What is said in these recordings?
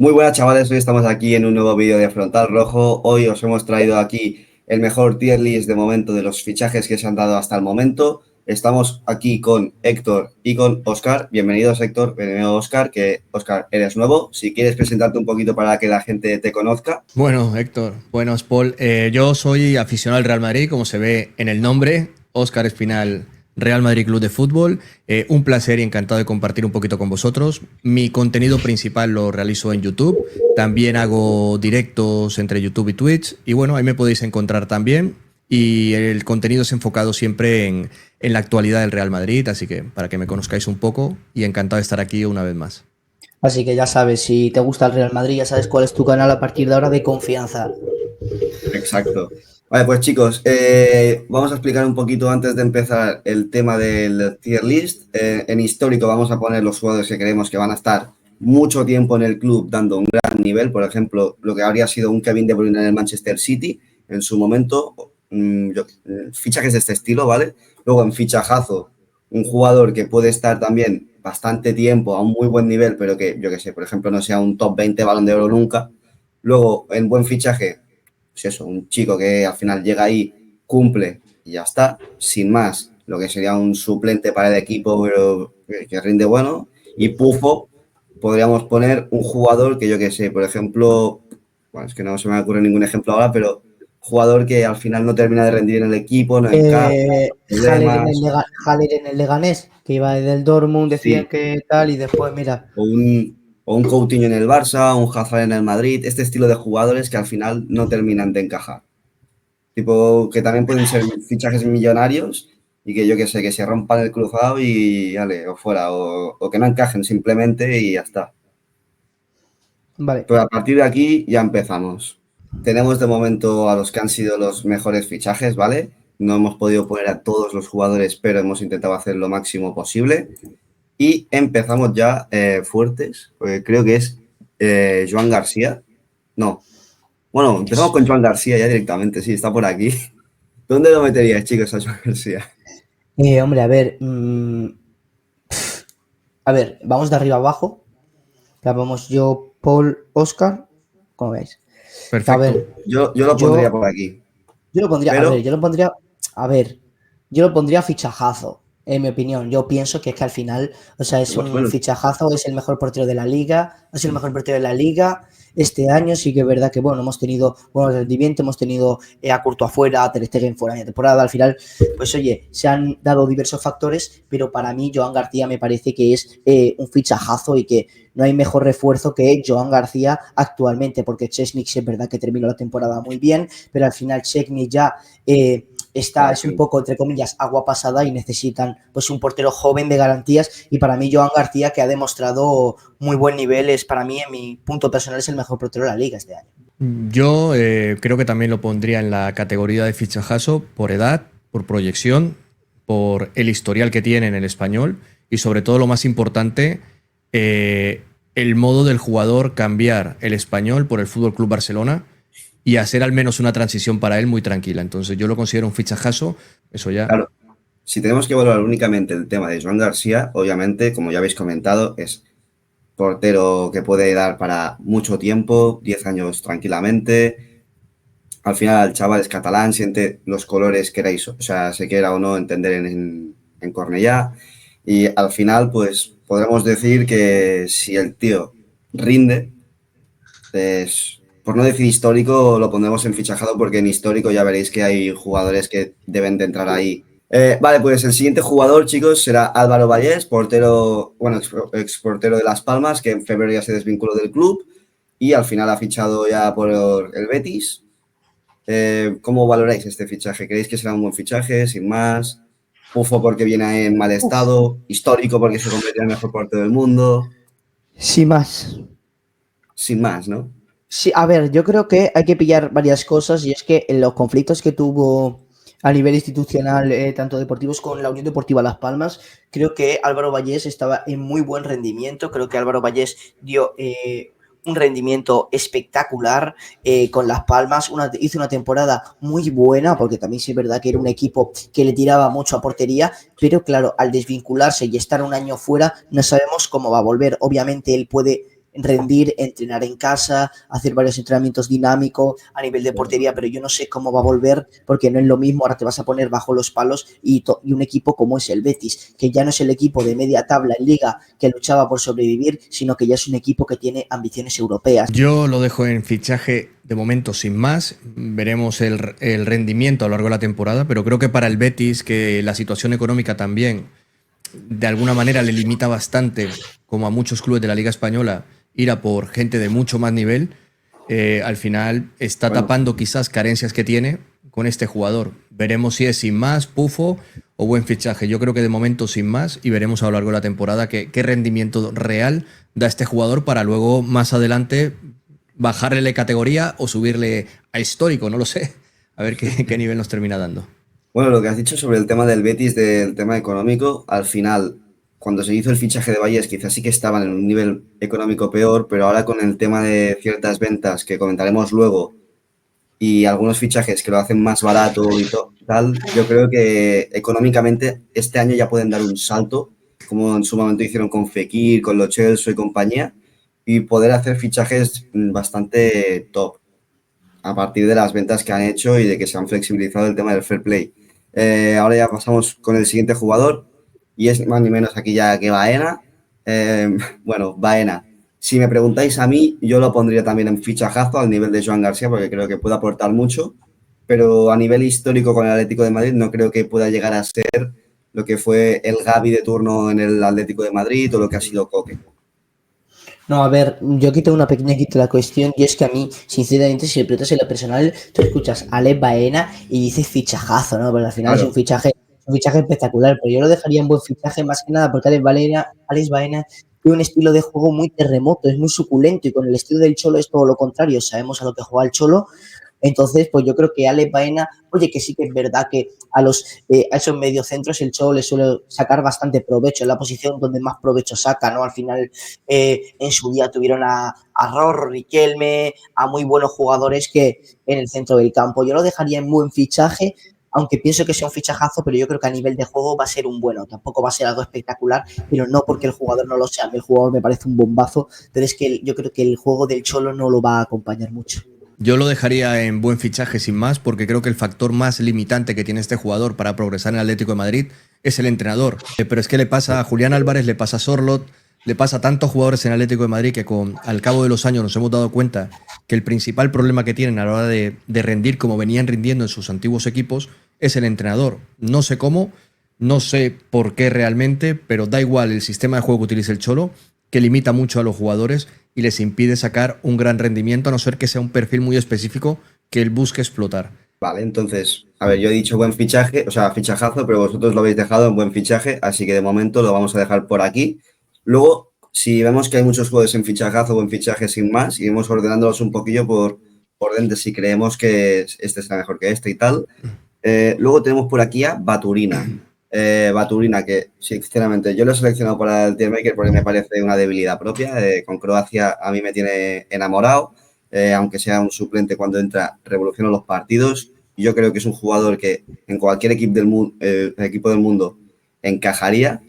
Muy buenas chavales, hoy estamos aquí en un nuevo vídeo de Frontal Rojo. Hoy os hemos traído aquí el mejor tier list de momento de los fichajes que se han dado hasta el momento. Estamos aquí con Héctor y con Óscar. Bienvenidos Héctor, bienvenido Óscar, que Óscar eres nuevo. Si quieres presentarte un poquito para que la gente te conozca. Bueno, Héctor, buenos, Paul. Yo soy aficionado al Real Madrid, como se ve en el nombre, Óscar Espinal, Real Madrid Club de Fútbol. Un placer y encantado de compartir un poquito con vosotros. Mi contenido principal lo realizo en YouTube. También hago directos entre YouTube y Twitch. Y bueno, ahí me podéis encontrar también. Y el contenido es enfocado siempre en la actualidad del Real Madrid, así que para que me conozcáis un poco y encantado de estar aquí una vez más. Así que ya sabes, si te gusta el Real Madrid, ya sabes cuál es tu canal a partir de ahora de confianza. Exacto. Vale, pues chicos, vamos a explicar un poquito antes de empezar el tema del tier list. En histórico vamos a poner los jugadores que creemos que van a estar mucho tiempo en el club dando un gran nivel. Por ejemplo, lo que habría sido un Kevin De Bruyne en el Manchester City en su momento. Fichajes de este estilo, ¿vale? Luego en fichajazo, un jugador que puede estar también bastante tiempo a un muy buen nivel, pero que, yo que sé, por ejemplo, no sea un top 20 Balón de Oro nunca. Luego, en buen fichaje, pues eso, un chico que al final llega ahí, cumple y ya está, sin más, lo que sería un suplente para el equipo, pero que rinde bueno. Y Pufo, podríamos poner un jugador que yo que sé, por ejemplo, bueno, es que no se me ocurre ningún ejemplo ahora, pero jugador que al final no termina de rendir en el equipo, no encaja, problemas. Haller en el Leganés, que iba del Dortmund, decían Sí, que tal, y después, mira. o un Coutinho en el Barça, un Hazard en el Madrid, este estilo de jugadores que al final no terminan de encajar. Tipo, que también pueden ser fichajes millonarios y que yo que sé, que se rompan el cruzado y vale, o fuera, o que no encajen simplemente y ya está. Vale. Pero a partir de aquí ya empezamos. Tenemos de momento a los que han sido los mejores fichajes, ¿vale? No hemos podido poner a todos los jugadores, pero hemos intentado hacer lo máximo posible. Y empezamos ya fuertes, porque creo que es Joan García. No. Bueno, empezamos con Joan García ya directamente, sí, está por aquí. ¿Dónde lo meterías, chicos, a Joan García? Hombre, a ver, vamos de arriba abajo. Ya vamos yo, Paul, Oscar, como veis. A Perfecto. ver, Yo lo pondría por aquí. yo lo pondría, Pero, yo lo pondría fichajazo, en mi opinión. Yo pienso que es que al final, o sea, es un bueno, fichajazo, es el mejor portero de la liga, ha sido el mejor portero de la liga. Este año sí que es verdad que, bueno, hemos tenido buen rendimiento, hemos tenido a Courtois afuera, a Ter Stegen fuera de temporada. Al final, pues oye, se han dado diversos factores, pero para mí Joan García me parece que es un fichajazo y que no hay mejor refuerzo que Joan García actualmente, porque Chesney es verdad que terminó la temporada muy bien, pero al final Chesney ya es un poco, entre comillas, agua pasada y necesitan pues un portero joven de garantías, y para mí Joan García, que ha demostrado muy buen nivel, es para mí, en mi punto personal, es el mejor portero de la liga este año. Yo creo que también lo pondría en la categoría de fichajazo por edad, por proyección, por el historial que tiene en el español y sobre todo lo más importante, el modo del jugador cambiar el español por el Fútbol Club Barcelona y hacer al menos una transición para él muy tranquila. Entonces yo lo considero un fichajazo, eso ya. claro, si tenemos que valorar únicamente el tema de Joan García, obviamente, como ya habéis comentado, es portero que puede dar para mucho tiempo, 10 años tranquilamente. Al final el chaval es catalán, siente los colores queráis, o sea, se quiera o no entender en Cornellá. Y al final, pues podremos decir que si el tío rinde, pues, por no decir histórico, lo pondremos en fichajado porque en histórico ya veréis que hay jugadores que deben de entrar ahí. Vale, pues el siguiente jugador, chicos, será Álvaro Vallés, portero, bueno, ex portero de Las Palmas, que en febrero ya se desvinculó del club y al final ha fichado ya por el Betis. ¿Cómo valoráis este fichaje? ¿Creéis que será un buen fichaje, sin más? Pufo porque viene en mal estado, histórico porque se convirtió en el mejor portero del mundo, Sin más. sin más, ¿no? Sí, a ver, yo creo que hay que pillar varias cosas, y es que en los conflictos que tuvo a nivel institucional, tanto deportivos, con la Unión Deportiva Las Palmas, creo que Álvaro Vallés estaba en muy buen rendimiento. Creo que Álvaro Vallés dio un rendimiento espectacular con Las Palmas. Hizo una temporada muy buena, porque también sí es verdad que era un equipo que le tiraba mucho a portería, pero claro, al desvincularse y estar un año fuera, no sabemos cómo va a volver. Obviamente él puede rendir, entrenar en casa, hacer varios entrenamientos dinámicos a nivel de portería, pero yo no sé cómo va a volver porque no es lo mismo, ahora te vas a poner bajo los palos y un equipo como es el Betis, que ya no es el equipo de media tabla en Liga que luchaba por sobrevivir, sino que ya es un equipo que tiene ambiciones europeas. Yo lo dejo en fichaje de momento sin más. Veremos el rendimiento a lo largo de la temporada, pero creo que para el Betis, que la situación económica también de alguna manera le limita bastante, como a muchos clubes de la Liga Española, ir a por gente de mucho más nivel, al final está tapando quizás carencias que tiene con este jugador. Veremos si es sin más, pufo o buen fichaje. Yo creo que de momento sin más y veremos a lo largo de la temporada qué rendimiento real da este jugador para luego más adelante bajarle de categoría o subirle a histórico, no lo sé. A ver qué nivel nos termina dando. Bueno, lo que has dicho sobre el tema del Betis, del tema económico, al final, cuando se hizo el fichaje de Valles, quizás sí que estaban en un nivel económico peor, pero ahora con el tema de ciertas ventas que comentaremos luego y algunos fichajes que lo hacen más barato y tal, yo creo que económicamente este año ya pueden dar un salto, como en su momento hicieron con Fekir, con Lo Celso y compañía, y poder hacer fichajes bastante top a partir de las ventas que han hecho y de que se han flexibilizado el tema del fair play. Ahora ya pasamos con el siguiente jugador y es más ni menos aquí ya que Baena. Bueno, Baena. Si me preguntáis a mí, yo lo pondría también en fichajazo al nivel de Joan García porque creo que puede aportar mucho, pero a nivel histórico con el Atlético de Madrid no creo que pueda llegar a ser lo que fue el Gavi de turno en el Atlético de Madrid o lo que ha sido Coque. No, a ver, yo aquí tengo una pequeña quita la cuestión y es que a mí, sinceramente, si le preguntas en lo personal, tú escuchas a Alex Baena y dices fichajazo, ¿no? Pero al final Claro. es un fichaje espectacular, pero yo lo dejaría en buen fichaje más que nada porque Alex Baena tiene un estilo de juego muy terremoto, es muy suculento y con el estilo del Cholo es todo lo contrario, sabemos a lo que juega el Cholo. Entonces, pues yo creo que Alex Baena, oye, que sí que es verdad que a esos mediocentros el Cholo le suele sacar bastante provecho, es la posición donde más provecho saca, ¿no? Al final, en su día tuvieron a Rorro, Riquelme, a muy buenos jugadores que en el centro del campo. Yo lo dejaría en buen fichaje, aunque pienso que sea un fichajazo, pero yo creo que a nivel de juego va a ser un bueno, tampoco va a ser algo espectacular, pero no porque el jugador no lo sea, el jugador me parece un bombazo, pero es que yo creo que el juego del Cholo no lo va a acompañar mucho. Yo lo dejaría en buen fichaje sin más, porque creo que el factor más limitante que tiene este jugador para progresar en el Atlético de Madrid es el entrenador. Pero es que le pasa a Julián Álvarez, le pasa a Sorloth, le pasa a tantos jugadores en el Atlético de Madrid que al cabo de los años nos hemos dado cuenta que el principal problema que tienen a la hora de rendir como venían rindiendo en sus antiguos equipos es el entrenador. No sé cómo, no sé por qué realmente, pero da igual el sistema de juego que utilice el Cholo, que limita mucho a los jugadores y les impide sacar un gran rendimiento, a no ser que sea un perfil muy específico que él busque explotar. Vale, entonces, a ver, yo he dicho buen fichaje, o sea, fichajazo, pero vosotros lo habéis dejado en buen fichaje, así que de momento lo vamos a dejar por aquí. Luego, si vemos que hay muchos jugadores en fichajazo o buen fichaje sin más, iremos ordenándolos un poquillo por orden de si creemos que este será mejor que este y tal. Luego tenemos por aquí a Baturina. Baturina, que sinceramente yo lo he seleccionado para el Tier Maker porque me parece una debilidad propia. Con Croacia a mí me tiene enamorado, aunque sea un suplente cuando entra, revoluciona los partidos. Yo creo que es un jugador que en cualquier equipo del mundo encajaría,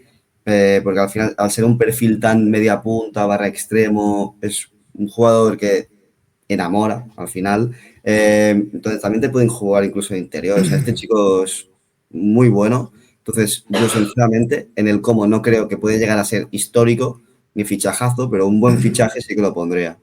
porque al final, al ser un perfil tan media punta, barra extremo, es un jugador que enamora al final. Entonces también te pueden jugar incluso de interior. O sea, este chico es muy bueno. Entonces, yo sinceramente, en el cómo no creo que puede llegar a ser histórico ni fichajazo, pero un buen fichaje sí que lo pondría.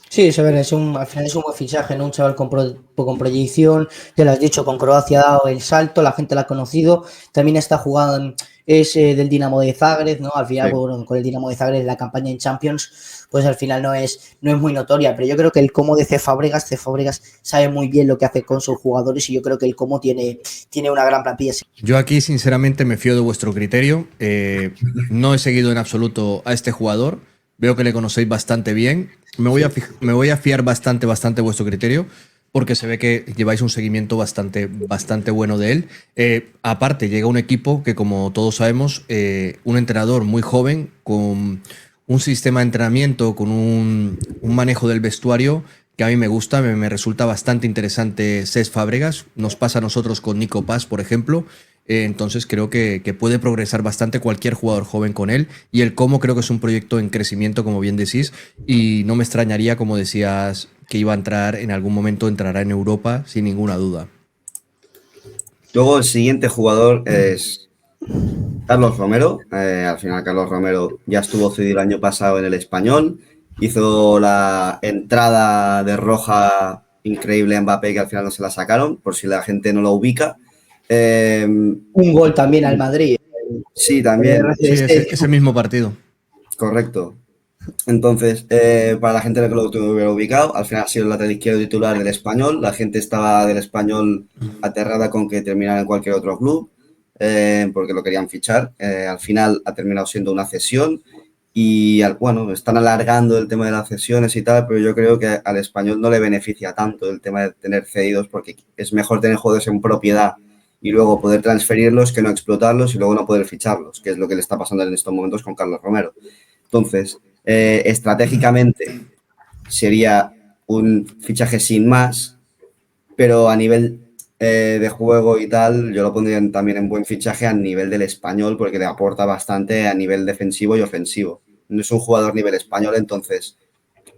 Sí, es, a ver, al final es un buen fichaje, ¿no? Un chaval con proyección, ya lo has dicho, con Croacia ha dado el salto, la gente lo ha conocido, también está jugando, es del Dinamo de Zagreb, ¿no? Al final, Sí. bueno, con el Dinamo de Zagreb la campaña en Champions, pues al final no es muy notoria, pero yo creo que el cómo de C. Fábregas sabe muy bien lo que hace con sus jugadores y yo creo que el cómo tiene una gran plantilla. Yo aquí, sinceramente, me fío de vuestro criterio. No he seguido en absoluto a este jugador. Veo que le conocéis bastante bien. Me voy a fiar bastante de vuestro criterio porque se ve que lleváis un seguimiento bastante bueno de él. Aparte, llega un equipo que, como todos sabemos, un entrenador muy joven, con un sistema de entrenamiento, con un manejo del vestuario que a mí me gusta, me resulta bastante interesante Cesc Fábregas. Nos pasa a nosotros con Nico Paz, por ejemplo. Entonces creo que puede progresar bastante cualquier jugador joven con él. Y el Como creo que es un proyecto en crecimiento, como bien decís. Y no me extrañaría, como decías, que iba a entrar en algún momento, entrará en Europa sin ninguna duda. Luego el siguiente jugador es Carlos Romero. Al final Carlos Romero ya estuvo cedido el año pasado en el Español. Hizo la entrada de roja increíble a Mbappé, que al final no se la sacaron, por si la gente no lo ubica. Un gol también al Madrid. Sí, también. Sí, ese mismo partido. Correcto. Entonces, para la gente que lo tuviera ubicado, al final ha sido el lateral izquierdo titular del Español. La gente estaba del Español aterrada con que terminara en cualquier otro club, porque lo querían fichar. Al final ha terminado siendo una cesión y, bueno, están alargando el tema de las cesiones y tal, pero yo creo que al Español no le beneficia tanto el tema de tener cedidos, porque es mejor tener jugadores en propiedad y luego poder transferirlos que no explotarlos y luego no poder ficharlos, que es lo que le está pasando en estos momentos con Carlos Romero. Entonces, estratégicamente sería un fichaje sin más, pero a nivel de juego y tal, yo lo pondría también en buen fichaje a nivel del Español, porque le aporta bastante a nivel defensivo y ofensivo. No es un jugador nivel español, entonces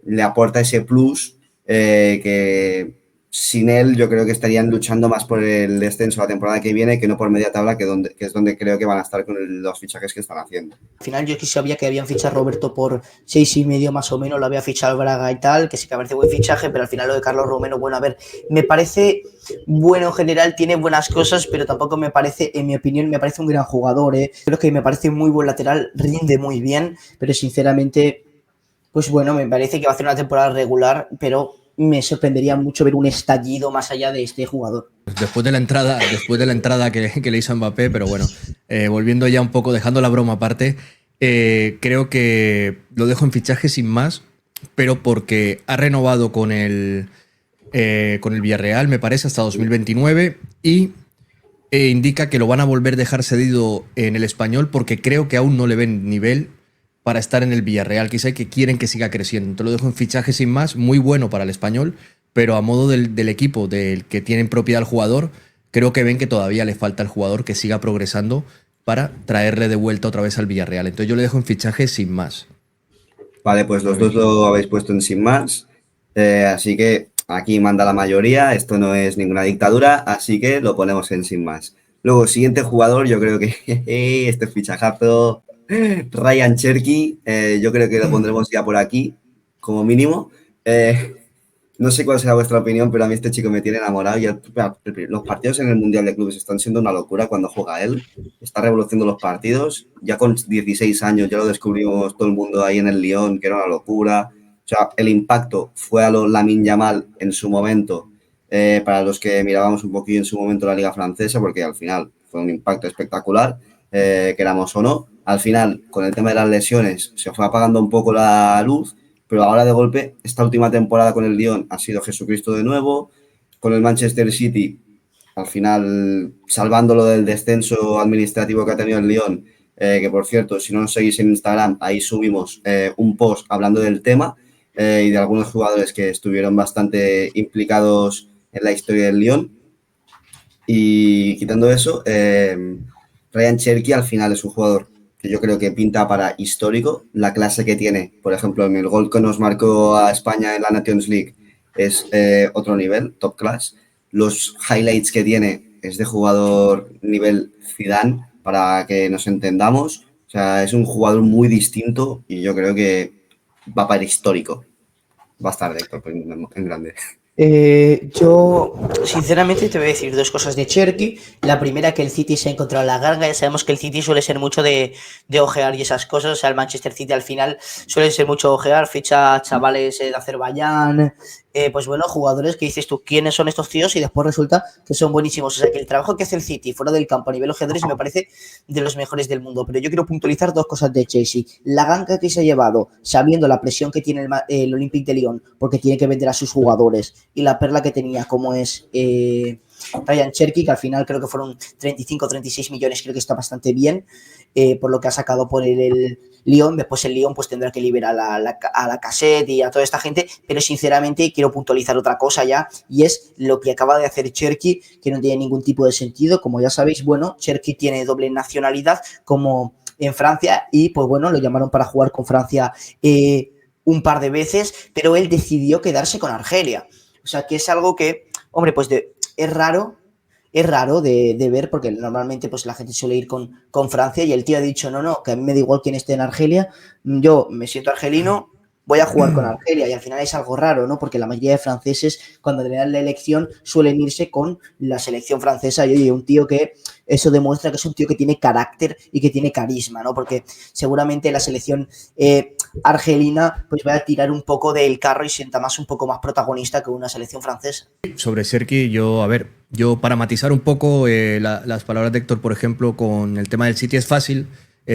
le aporta ese plus que sin él yo creo que estarían luchando más por el descenso la temporada que viene que no por media tabla, que es donde creo que van a estar con los fichajes que están haciendo. Al final yo que sabía que habían fichado a Roberto por 6,5 más o menos, lo había fichado Braga y tal, que sí que parece buen fichaje, pero al final lo de Carlos Romero, bueno, a ver, me parece bueno en general, tiene buenas cosas, pero tampoco me parece, en mi opinión, me parece un gran jugador, creo que me parece muy buen lateral, rinde muy bien, pero sinceramente, pues bueno, me parece que va a hacer una temporada regular, pero me sorprendería mucho ver un estallido más allá de este jugador. Después de la entrada que le hizo a Mbappé, pero bueno, volviendo ya un poco, dejando la broma aparte, creo que lo dejo en fichaje sin más, pero porque ha renovado con el Villarreal, me parece, hasta 2029 y indica que lo van a volver a dejar cedido en el Español porque creo que aún no le ven nivel para estar en el Villarreal, quizá que quieren que siga creciendo. Te lo dejo en fichaje sin más, muy bueno para el Español, pero a modo del equipo del que tienen propiedad al jugador, creo que ven que todavía le falta al jugador que siga progresando para traerle de vuelta otra vez al Villarreal. Entonces yo le dejo en fichaje sin más. Vale, pues los dos lo habéis puesto en sin más, así que aquí manda la mayoría, esto no es ninguna dictadura, así que lo ponemos en sin más. Luego, siguiente jugador, yo creo que este fichajazo, Ryan Cherky, yo creo que lo pondremos ya por aquí, como mínimo. No sé cuál será vuestra opinión, pero a mí este chico me tiene enamorado y los partidos en el Mundial de Clubes están siendo una locura cuando juega él. Está revolucionando los partidos. Ya con 16 años ya lo descubrimos todo el mundo ahí en el Lyon, que era una locura. O sea, el impacto fue a lo Lamine Yamal en su momento, para los que mirábamos un poquillo en su momento la Liga Francesa, porque al final fue un impacto espectacular, queramos o no. Al final, con el tema de las lesiones, se fue apagando un poco la luz, pero ahora de golpe, esta última temporada con el Lyon ha sido Jesucristo de nuevo, con el Manchester City, al final, salvándolo del descenso administrativo que ha tenido el Lyon, que por cierto, si no nos seguís en Instagram, ahí subimos un post hablando del tema y de algunos jugadores que estuvieron bastante implicados en la historia del Lyon. Y quitando eso, Ryan Cherky al final es un jugador que yo creo que pinta para histórico. La clase que tiene, por ejemplo, en el gol que nos marcó a España en la Nations League es otro nivel, top class. Los highlights que tiene es de jugador nivel Zidane, para que nos entendamos. O sea, es un jugador muy distinto y yo creo que va para histórico. Va a estar de Héctor en grande. Yo, sinceramente, te voy a decir dos cosas de Cherky. La primera, que el City se ha encontrado la ganga. Ya sabemos que el City suele ser mucho de ojear y esas cosas. O sea, el Manchester City al final suele ser mucho ojear. Ficha chavales de Azerbaiyán. Pues bueno, jugadores que dices tú, ¿quiénes son estos tíos? Y después resulta que son buenísimos. O sea, que el trabajo que hace el City fuera del campo a nivel ojeadores me parece de los mejores del mundo. Pero yo quiero puntualizar dos cosas de Chelsea. La ganga que se ha llevado, sabiendo la presión que tiene el Olympique de Lyon, porque tiene que vender a sus jugadores, y la perla que tenía, como es Ryan Cherki, que al final creo que fueron 35 o 36 millones, creo que está bastante bien, por lo que ha sacado por el Lyon. Después el Lyon pues tendrá que liberar a la Cassette y a toda esta gente, pero sinceramente quiero puntualizar otra cosa ya, y es lo que acaba de hacer Cherki, que no tiene ningún tipo de sentido. Como ya sabéis, bueno, Cherki tiene doble nacionalidad como en Francia y pues bueno, lo llamaron para jugar con Francia un par de veces, pero él decidió quedarse con Argelia. O sea, que es algo que, hombre, pues es raro de ver, porque normalmente pues la gente suele ir con Francia, y el tío ha dicho, no, que a mí me da igual quién esté en Argelia, yo me siento argelino, voy a jugar con Argelia, y al final es algo raro, ¿no? Porque la mayoría de franceses, cuando le dan la elección, suelen irse con la selección francesa, y oye, un tío que eso demuestra que es un tío que tiene carácter y que tiene carisma, ¿no? Porque seguramente la selección argelina pues va a tirar un poco del carro y sienta más un poco más protagonista que una selección francesa. Sobre Cherki, yo para matizar un poco las palabras de Héctor, por ejemplo, con el tema del City, es fácil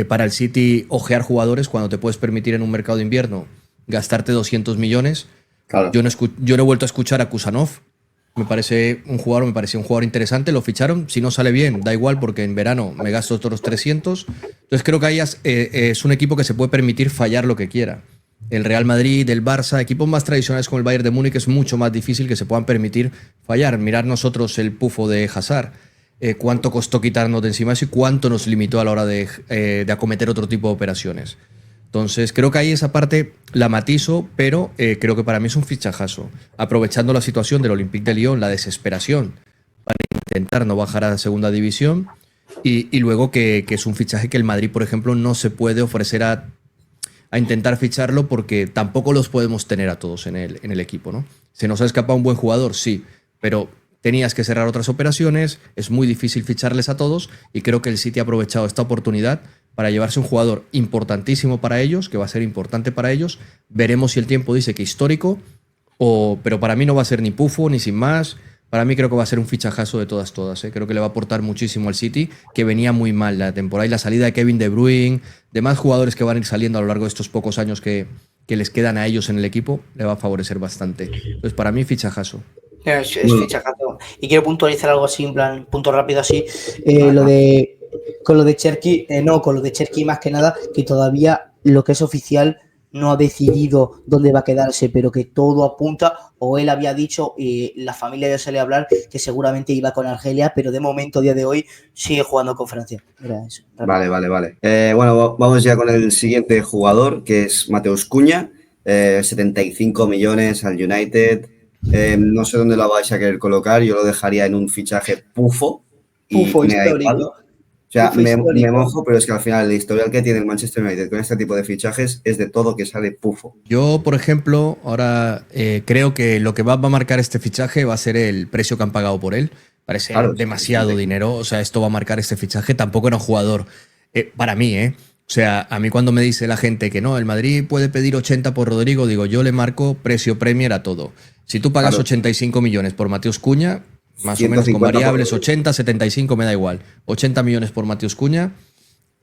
para el City ojear jugadores cuando te puedes permitir en un mercado de invierno gastarte 200 millones. Claro. Yo no he vuelto a escuchar a Kusanov. Me parecía un jugador interesante, lo ficharon. Si no sale bien, da igual, porque en verano me gasto otros 300. Entonces creo que ahí es un equipo que se puede permitir fallar lo que quiera. El Real Madrid, el Barça, equipos más tradicionales como el Bayern de Múnich, es mucho más difícil que se puedan permitir fallar. Mirar nosotros el pufo de Hazard, cuánto costó quitarnos de encima eso y cuánto nos limitó a la hora de acometer otro tipo de operaciones. Entonces creo que ahí esa parte la matizo, pero creo que para mí es un fichajazo. Aprovechando la situación del Olympique de Lyon, la desesperación para intentar no bajar a la segunda división, y luego que es un fichaje que el Madrid, por ejemplo, no se puede ofrecer a intentar ficharlo, porque tampoco los podemos tener a todos en el equipo, ¿no? ¿Se nos ha escapado un buen jugador? Sí, pero tenías que cerrar otras operaciones, es muy difícil ficharles a todos, y creo que el City ha aprovechado esta oportunidad para llevarse un jugador importantísimo para ellos, que va a ser importante para ellos. Veremos si el tiempo dice que histórico, pero para mí no va a ser ni pufo ni sin más. Para mí creo que va a ser un fichajazo de todas. Creo que le va a aportar muchísimo al City, que venía muy mal la temporada, y la salida de Kevin De Bruyne, de más jugadores que van a ir saliendo a lo largo de estos pocos años que les quedan a ellos en el equipo, le va a favorecer bastante. Entonces para mí fichajazo. Es fichajazo. Y quiero puntualizar algo así, en plan, punto rápido así, con lo de Cherki, con lo de Cherki más que nada, que todavía lo que es oficial no ha decidido dónde va a quedarse, pero que todo apunta, o él había dicho, la familia ya sale a hablar, que seguramente iba con Argelia, pero de momento, a día de hoy, sigue jugando con Francia. Era eso. Vale. Bueno, vamos ya con el siguiente jugador, que es Mateus Cunha, 75 millones al United. No sé dónde lo vais a querer colocar, yo lo dejaría en un fichaje pufo. Pufo y me da igual. histórico. O sea, me mojo, pero es que al final el historial que tiene el Manchester United con este tipo de fichajes es de todo que sale pufo. Yo, por ejemplo, ahora creo que lo que va a marcar este fichaje va a ser el precio que han pagado por él. Parece demasiado dinero. O sea, esto va a marcar este fichaje. Tampoco era un jugador, para mí, O sea, a mí cuando me dice la gente que no, el Madrid puede pedir 80 por Rodrigo, digo, yo le marco precio Premier a todo. Si tú pagas 85 millones por Mateus Cunha, más o menos con variables, 80, 75, me da igual. 80 millones por Mateus Cunha.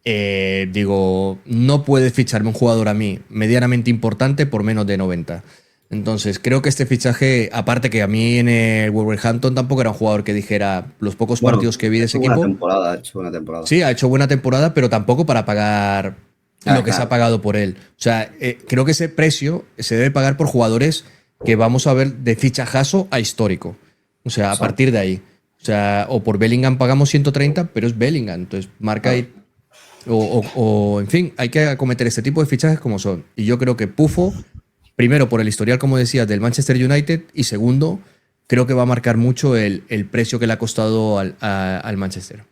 Digo, no puedes ficharme un jugador a mí medianamente importante por menos de 90. Entonces, creo que este fichaje, aparte que a mí en el Wolverhampton tampoco era un jugador que dijera los pocos partidos que vi de ese equipo. Ha hecho buena temporada. Sí, ha hecho buena temporada, pero tampoco para pagar lo que se ha pagado por él. O sea, creo que ese precio se debe pagar por jugadores que vamos a ver de fichajazo a histórico. O sea, a partir de ahí. O sea, o por Bellingham pagamos 130, pero es Bellingham. Entonces, marca ahí. En fin, hay que acometer este tipo de fichajes como son. Y yo creo que Pufo, primero por el historial, como decías, del Manchester United, y segundo, creo que va a marcar mucho el precio que le ha costado al Manchester.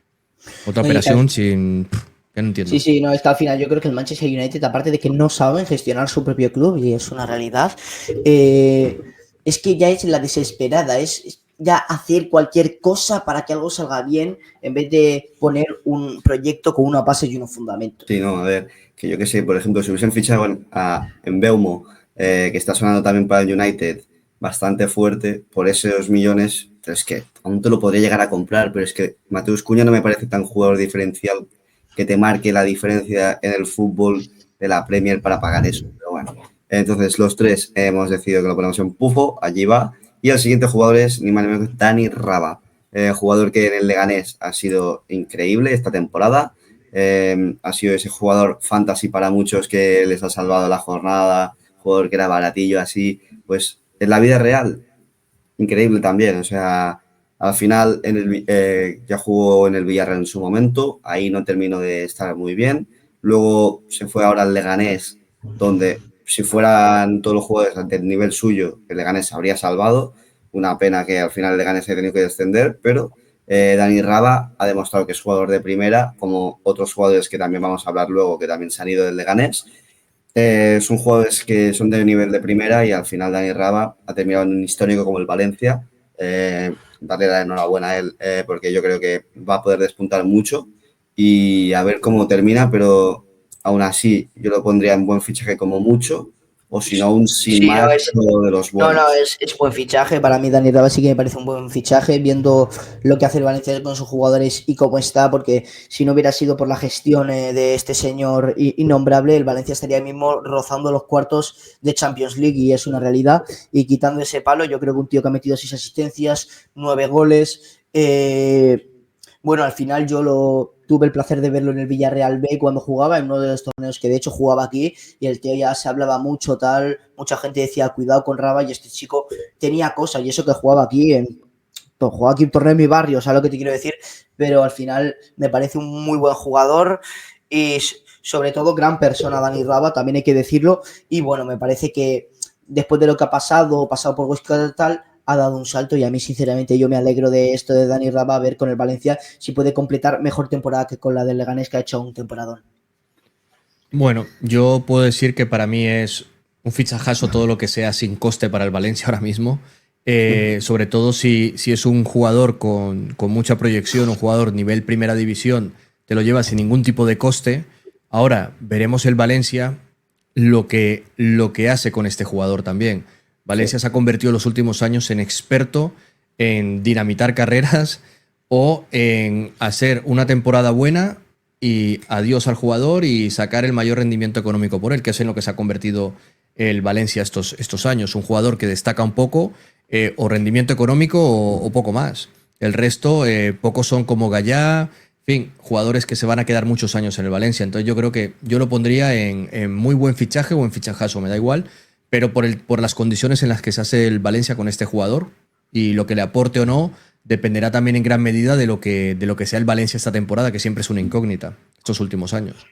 Otra operación sin... que no entiendo. Sí, no, es que al final yo creo que el Manchester United, aparte de que no saben gestionar su propio club, y es una realidad, es que ya es la desesperada, es ya hacer cualquier cosa para que algo salga bien, en vez de poner un proyecto con una base y unos fundamentos. Sí, no, a ver, que yo qué sé, por ejemplo, si hubiesen fichado en Mbeumo, que está sonando también para el United, bastante fuerte, por esos millones, es que aún te lo podría llegar a comprar, pero es que Mateus Cunha no me parece tan jugador diferencial que te marque la diferencia en el fútbol de la Premier para pagar eso. Pero bueno, entonces los tres hemos decidido que lo ponemos en Pufo, allí va. Y el siguiente jugador es ni más ni menos que Dani Raba. jugador que en el Leganés ha sido increíble esta temporada. Ha sido ese jugador fantasy para muchos que les ha salvado la jornada, jugador que era baratillo así, pues en la vida real, increíble también. O sea, al final ya jugó en el Villarreal en su momento, ahí no terminó de estar muy bien. Luego se fue ahora al Leganés, donde si fueran todos los jugadores del nivel suyo, el Leganés se habría salvado. Una pena que al final el Leganés haya tenido que descender, pero Dani Raba ha demostrado que es jugador de primera, como otros jugadores que también vamos a hablar luego, que también se han ido del Leganés. Son jugadores que son de nivel de primera y al final Dani Raba ha terminado en un histórico como el Valencia. Darle la enhorabuena a él porque yo creo que va a poder despuntar mucho y a ver cómo termina, pero aún así yo lo pondría en buen fichaje como mucho, o si no, un sin Sí, no, más de los no, buenos. es buen fichaje. Para mí, Dani Raba sí que me parece un buen fichaje, viendo lo que hace el Valencia con sus jugadores y cómo está, porque si no hubiera sido por la gestión de este señor innombrable, el Valencia estaría ahí mismo rozando los cuartos de Champions League y es una realidad. Y quitando ese palo, yo creo que un tío que ha metido 6 asistencias, 9 goles. Bueno, al final tuve el placer de verlo en el Villarreal B cuando jugaba, en uno de los torneos que de hecho jugaba aquí, y el tío ya se hablaba mucho, tal, mucha gente decía, cuidado con Raba, y este chico tenía cosas, y eso que jugaba aquí, jugaba aquí en torneo en mi barrio, ¿sabes lo que te quiero decir? Pero al final me parece un muy buen jugador, y sobre todo gran persona Dani Raba, también hay que decirlo, y bueno, me parece que después de lo que ha pasado por Huesca tal, ha dado un salto y a mí sinceramente yo me alegro de esto de Dani Raba, a ver con el Valencia si puede completar mejor temporada que con la del Leganés, que ha hecho un temporadón. Bueno, yo puedo decir que para mí es un fichajazo todo lo que sea sin coste para el Valencia ahora mismo. Sobre todo si es un jugador con mucha proyección, un jugador nivel primera división, te lo lleva sin ningún tipo de coste. Ahora veremos el Valencia lo que hace con este jugador también. Valencia se ha convertido en los últimos años en experto en dinamitar carreras o en hacer una temporada buena y adiós al jugador y sacar el mayor rendimiento económico por él, que es en lo que se ha convertido el Valencia estos años. Un jugador que destaca un poco, o rendimiento económico o poco más. El resto, pocos son como Gallá, en fin, jugadores que se van a quedar muchos años en el Valencia. Entonces yo creo que yo lo pondría en muy buen fichaje o en fichajazo, me da igual, pero por las condiciones en las que se hace el Valencia con este jugador y lo que le aporte o no, dependerá también en gran medida de lo que sea el Valencia esta temporada, que siempre es una incógnita estos últimos años.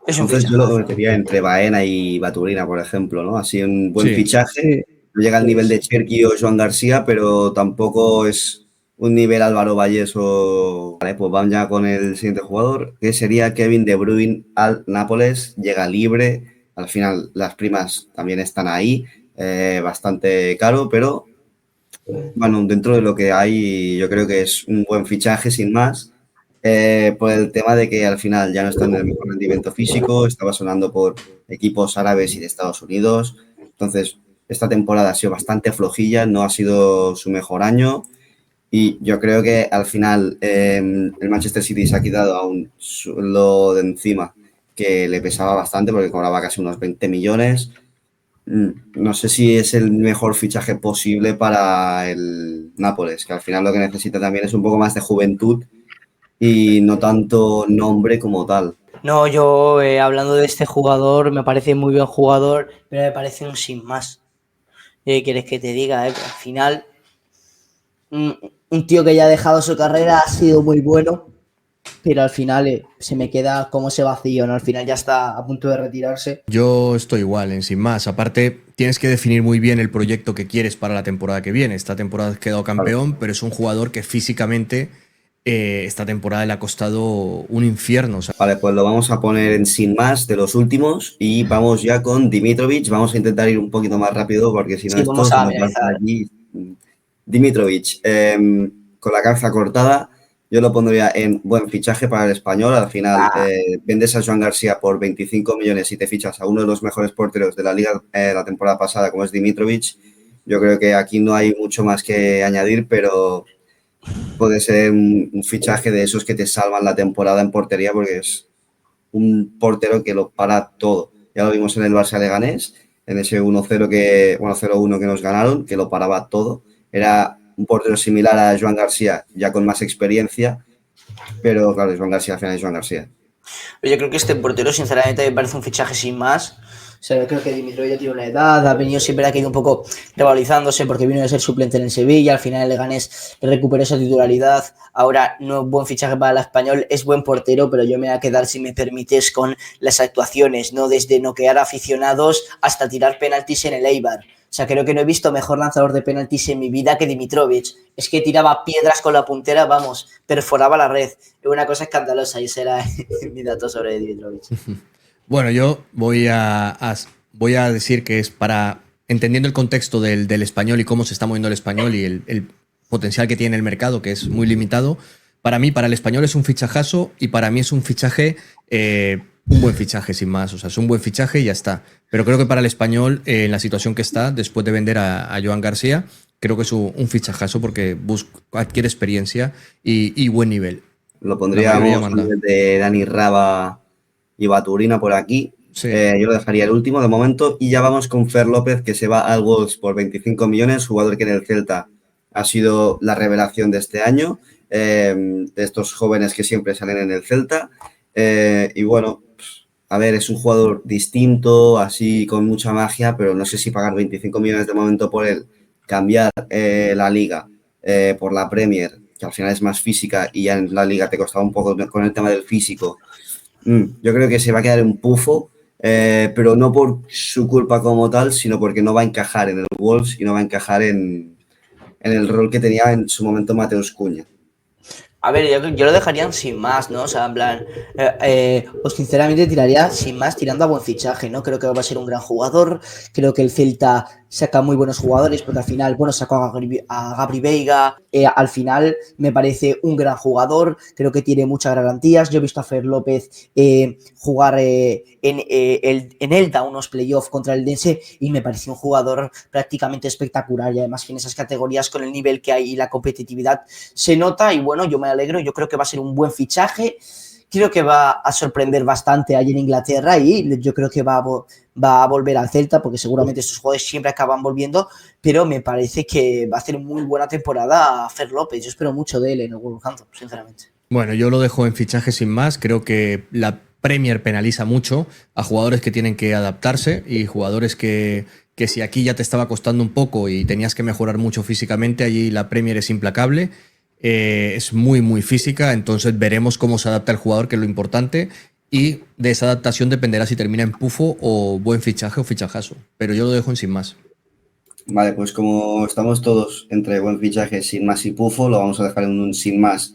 Es un Entonces yo lo fichaje. metería entre Baena y Baturina, por ejemplo, ¿no? Así un buen Sí, fichaje. Sí, No llega al nivel pues, de Cherki o Joan García, pero tampoco es un nivel Álvaro Valles o... Vale, pues vamos ya con el siguiente jugador, que sería Kevin De Bruyne al Nápoles. Llega libre. Al final las primas también están ahí. Bastante caro, pero bueno, dentro de lo que hay, yo creo que es un buen fichaje sin más, por el tema de que al final ya no está en el mejor rendimiento físico, estaba sonando por equipos árabes y de Estados Unidos, entonces esta temporada ha sido bastante flojilla, no ha sido su mejor año y yo creo que al final el Manchester City se ha quitado a un sueldo de encima que le pesaba bastante porque cobraba casi unos 20 millones. No sé si es el mejor fichaje posible para el Nápoles, que al final lo que necesita también es un poco más de juventud y no tanto nombre como tal. no, yo hablando de este jugador, me parece muy buen jugador, pero me parece un sin más. ¿Quieres que te diga? Que al final, un tío que ya ha dejado su carrera ha sido muy bueno, pero al final se me queda como ese vacío, ¿no? Al final ya está a punto de retirarse. yo estoy igual, en sin más. Aparte, tienes que definir muy bien el proyecto que quieres para la temporada que viene. Esta temporada has quedado Vale, campeón, pero es un jugador que físicamente esta temporada le ha costado un infierno. O sea, vale, pues lo vamos a poner en sin más de los últimos y vamos ya con Dimitrovic. Vamos a intentar ir un poquito más rápido porque si no Sí, esto vamos se a nos va a hacer finalizar. aquí. Dimitrovic, con la cabeza cortada, yo lo pondría en buen fichaje para el español. Al final, Ah, vendes a Joan García por 25 millones y te fichas a uno de los mejores porteros de la liga la temporada pasada, como es Dimitrovic. Yo creo que aquí no hay mucho más que añadir, pero puede ser un fichaje de esos que te salvan la temporada en portería porque es un portero que lo para todo. Ya lo vimos en el Barça Leganés, en ese 1-0 que, bueno, 0-1 que nos ganaron, que lo paraba todo. Era un portero similar a Joan García, ya con más experiencia, pero claro, Joan García al final es Joan García. Yo creo que este portero, sinceramente, me parece un fichaje sin más. O sea, yo creo que Dimitrov ya tiene una edad, ha venido siempre, ha ido un poco revalorizándose porque vino de ser suplente en el Sevilla, al final el Leganés recuperó esa titularidad. Ahora no es buen fichaje para el Español, es buen portero, pero yo me voy a quedar, si me permites, con las actuaciones, ¿no? Desde noquear aficionados hasta tirar penaltis en el Eibar. O sea, creo que no he visto mejor lanzador de penaltis en mi vida que Dimitrovic. Es que tiraba piedras con la puntera, vamos, perforaba la red. Es una cosa escandalosa y ese era mi dato sobre Dimitrovic. Bueno, yo voy a decir que es para, entendiendo el contexto del español y cómo se está moviendo el español y el potencial que tiene el mercado, que es muy limitado, para mí, para el español es un fichajazo y para mí es un fichaje, un buen fichaje sin más. O sea, es un buen fichaje y ya está. Pero creo que para el español, en la situación que está, después de vender a Joan García, creo que es un fichajazo porque adquiere experiencia y buen nivel. Lo pondríamos de Dani Raba y Baturina por aquí. Sí. Yo lo dejaría el último de momento y ya vamos con Fer López, que se va al Wolves por 25 millones, jugador que en el Celta ha sido la revelación de este año, de estos jóvenes que siempre salen en el Celta. Y bueno, a ver, es un jugador distinto, así con mucha magia, pero no sé si pagar 25 millones de momento por él, cambiar la liga por la Premier, que al final es más física y ya en la liga te costaba un poco con el tema del físico. Yo creo que se va a quedar un pufo, pero no por su culpa como tal, sino porque no va a encajar en el Wolves y no va a encajar en el rol que tenía en su momento Mateus Cunha. A ver, yo lo dejaría sin más, ¿no? O sea, en plan, pues sinceramente tiraría sin más, tirando a buen fichaje, ¿no? Creo que va a ser un gran jugador, creo que el Celta saca muy buenos jugadores, porque al final, bueno, sacó a Gabri Veiga, al final me parece un gran jugador, creo que tiene muchas garantías. Yo he visto a Fer López jugar en Elda unos playoffs contra el Dense y me pareció un jugador prácticamente espectacular, y además que en esas categorías con el nivel que hay y la competitividad se nota, y bueno, yo me alegro, yo creo que va a ser un buen fichaje. Creo que va a sorprender bastante ahí en Inglaterra y yo creo que va a volver al Celta, porque seguramente estos jugadores siempre acaban volviendo, pero me parece que va a hacer muy buena temporada a Fer López. Yo espero mucho de él en el Wolverhampton, sinceramente. Bueno, yo lo dejo en fichaje sin más. Creo que la Premier penaliza mucho a jugadores que tienen que adaptarse y jugadores que si aquí ya te estaba costando un poco y tenías que mejorar mucho físicamente, allí la Premier es implacable. Es muy, muy física, entonces veremos cómo se adapta el jugador, que es lo importante, y de esa adaptación dependerá si termina en pufo o buen fichaje o fichajazo, pero yo lo dejo en sin más. Vale, pues como estamos todos entre buen fichaje, sin más y pufo, lo vamos a dejar en un sin más.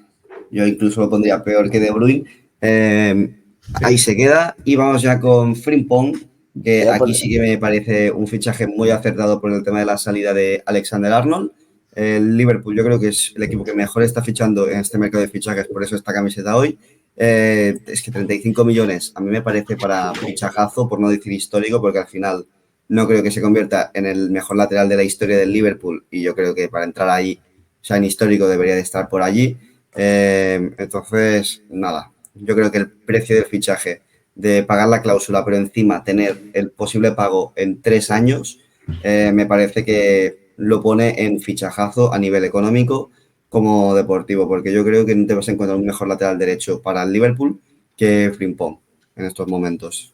Yo incluso lo pondría peor que De Bruyne. Sí. Ahí se queda y vamos ya con Frimpong, que aquí sí que me parece un fichaje muy acertado por el tema de la salida de Alexander-Arnold. El Liverpool yo creo que es el equipo que mejor está fichando en este mercado de fichajes, por eso esta camiseta hoy. Es que 35 millones a mí me parece para fichajazo, por no decir histórico, porque al final no creo que se convierta en el mejor lateral de la historia del Liverpool y yo creo que para entrar ahí, o sea, en histórico debería de estar por allí. Entonces, nada, yo creo que el precio del fichaje, de pagar la cláusula, pero encima tener el posible pago en 3 años, me parece que lo pone en fichajazo a nivel económico como deportivo, porque yo creo que no te vas a encontrar un mejor lateral derecho para el Liverpool que Frimpong en estos momentos.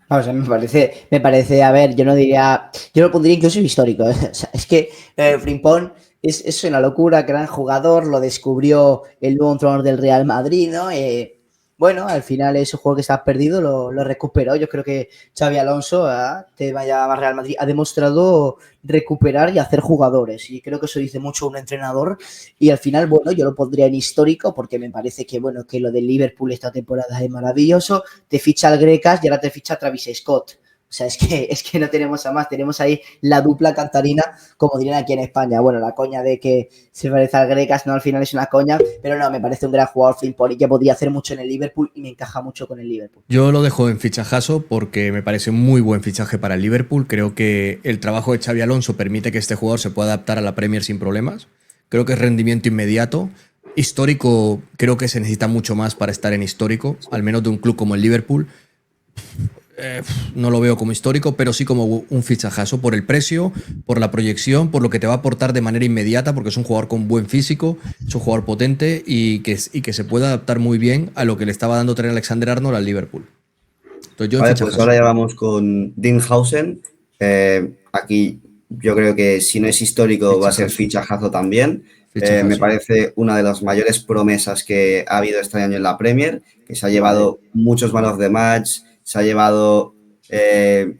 O sea, me parece, a ver, yo no diría, yo lo pondría incluso histórico, ¿eh? O sea, es que Frimpong es una locura, gran jugador, lo descubrió el nuevo entrenador del Real Madrid, ¿no? Bueno, al final ese juego que estaba perdido lo recuperó. Yo creo que Xabi Alonso, te vaya a Real Madrid, ha demostrado recuperar y hacer jugadores. Y creo que eso dice mucho un entrenador. Y al final, bueno, yo lo pondría en histórico porque me parece que, bueno, que lo del Liverpool esta temporada es maravilloso. Te ficha al Grecas y ahora te ficha a Travis Scott. O sea, es que no tenemos a más. Tenemos ahí la dupla cantarina, como dirían aquí en España. Bueno, la coña de que se parece al Grecas, no, al final es una coña. Pero no, me parece un gran jugador Frimpong y que podría hacer mucho en el Liverpool y me encaja mucho con el Liverpool. Yo lo dejo en fichajazo porque me parece un muy buen fichaje para el Liverpool. Creo que el trabajo de Xabi Alonso permite que este jugador se pueda adaptar a la Premier sin problemas. Creo que es rendimiento inmediato. Histórico, creo que se necesita mucho más para estar en histórico, al menos de un club como el Liverpool. no lo veo como histórico, pero sí como un fichajazo por el precio, por la proyección, por lo que te va a aportar de manera inmediata, porque es un jugador con buen físico, es un jugador potente y que se puede adaptar muy bien a lo que le estaba dando Trent Alexander-Arnold al Liverpool. Entonces yo en Vale, pues fichajazo. ahora ya vamos con Dinghausen. Aquí yo creo que si no es histórico va a ser Fichajazo. fichajazo también. Me Fichajazo. parece una de las mayores promesas que ha habido este año en la Premier, que se ha llevado muchos Man of the Match, se ha llevado, se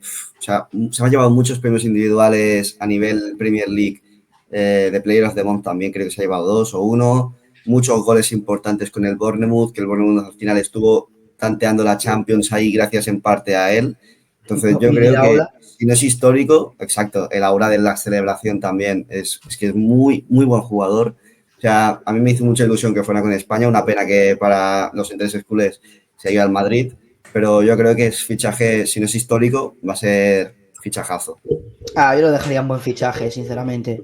han llevado muchos premios individuales a nivel Premier League, de Player of the Month también creo que se ha llevado 2 o 1, muchos goles importantes con el Bournemouth, que el Bournemouth al final estuvo tanteando la Champions ahí gracias en parte a él. Entonces yo Y creo que Iraola, si no es histórico, exacto, el aura de la celebración también es que es muy, muy buen jugador. O sea, a mí me hizo mucha ilusión que fuera con España, una pena que para los intereses culés se haya ido al Madrid, pero yo creo que es fichaje, si no es histórico, va a ser fichajazo. yo lo dejaría un buen fichaje, sinceramente.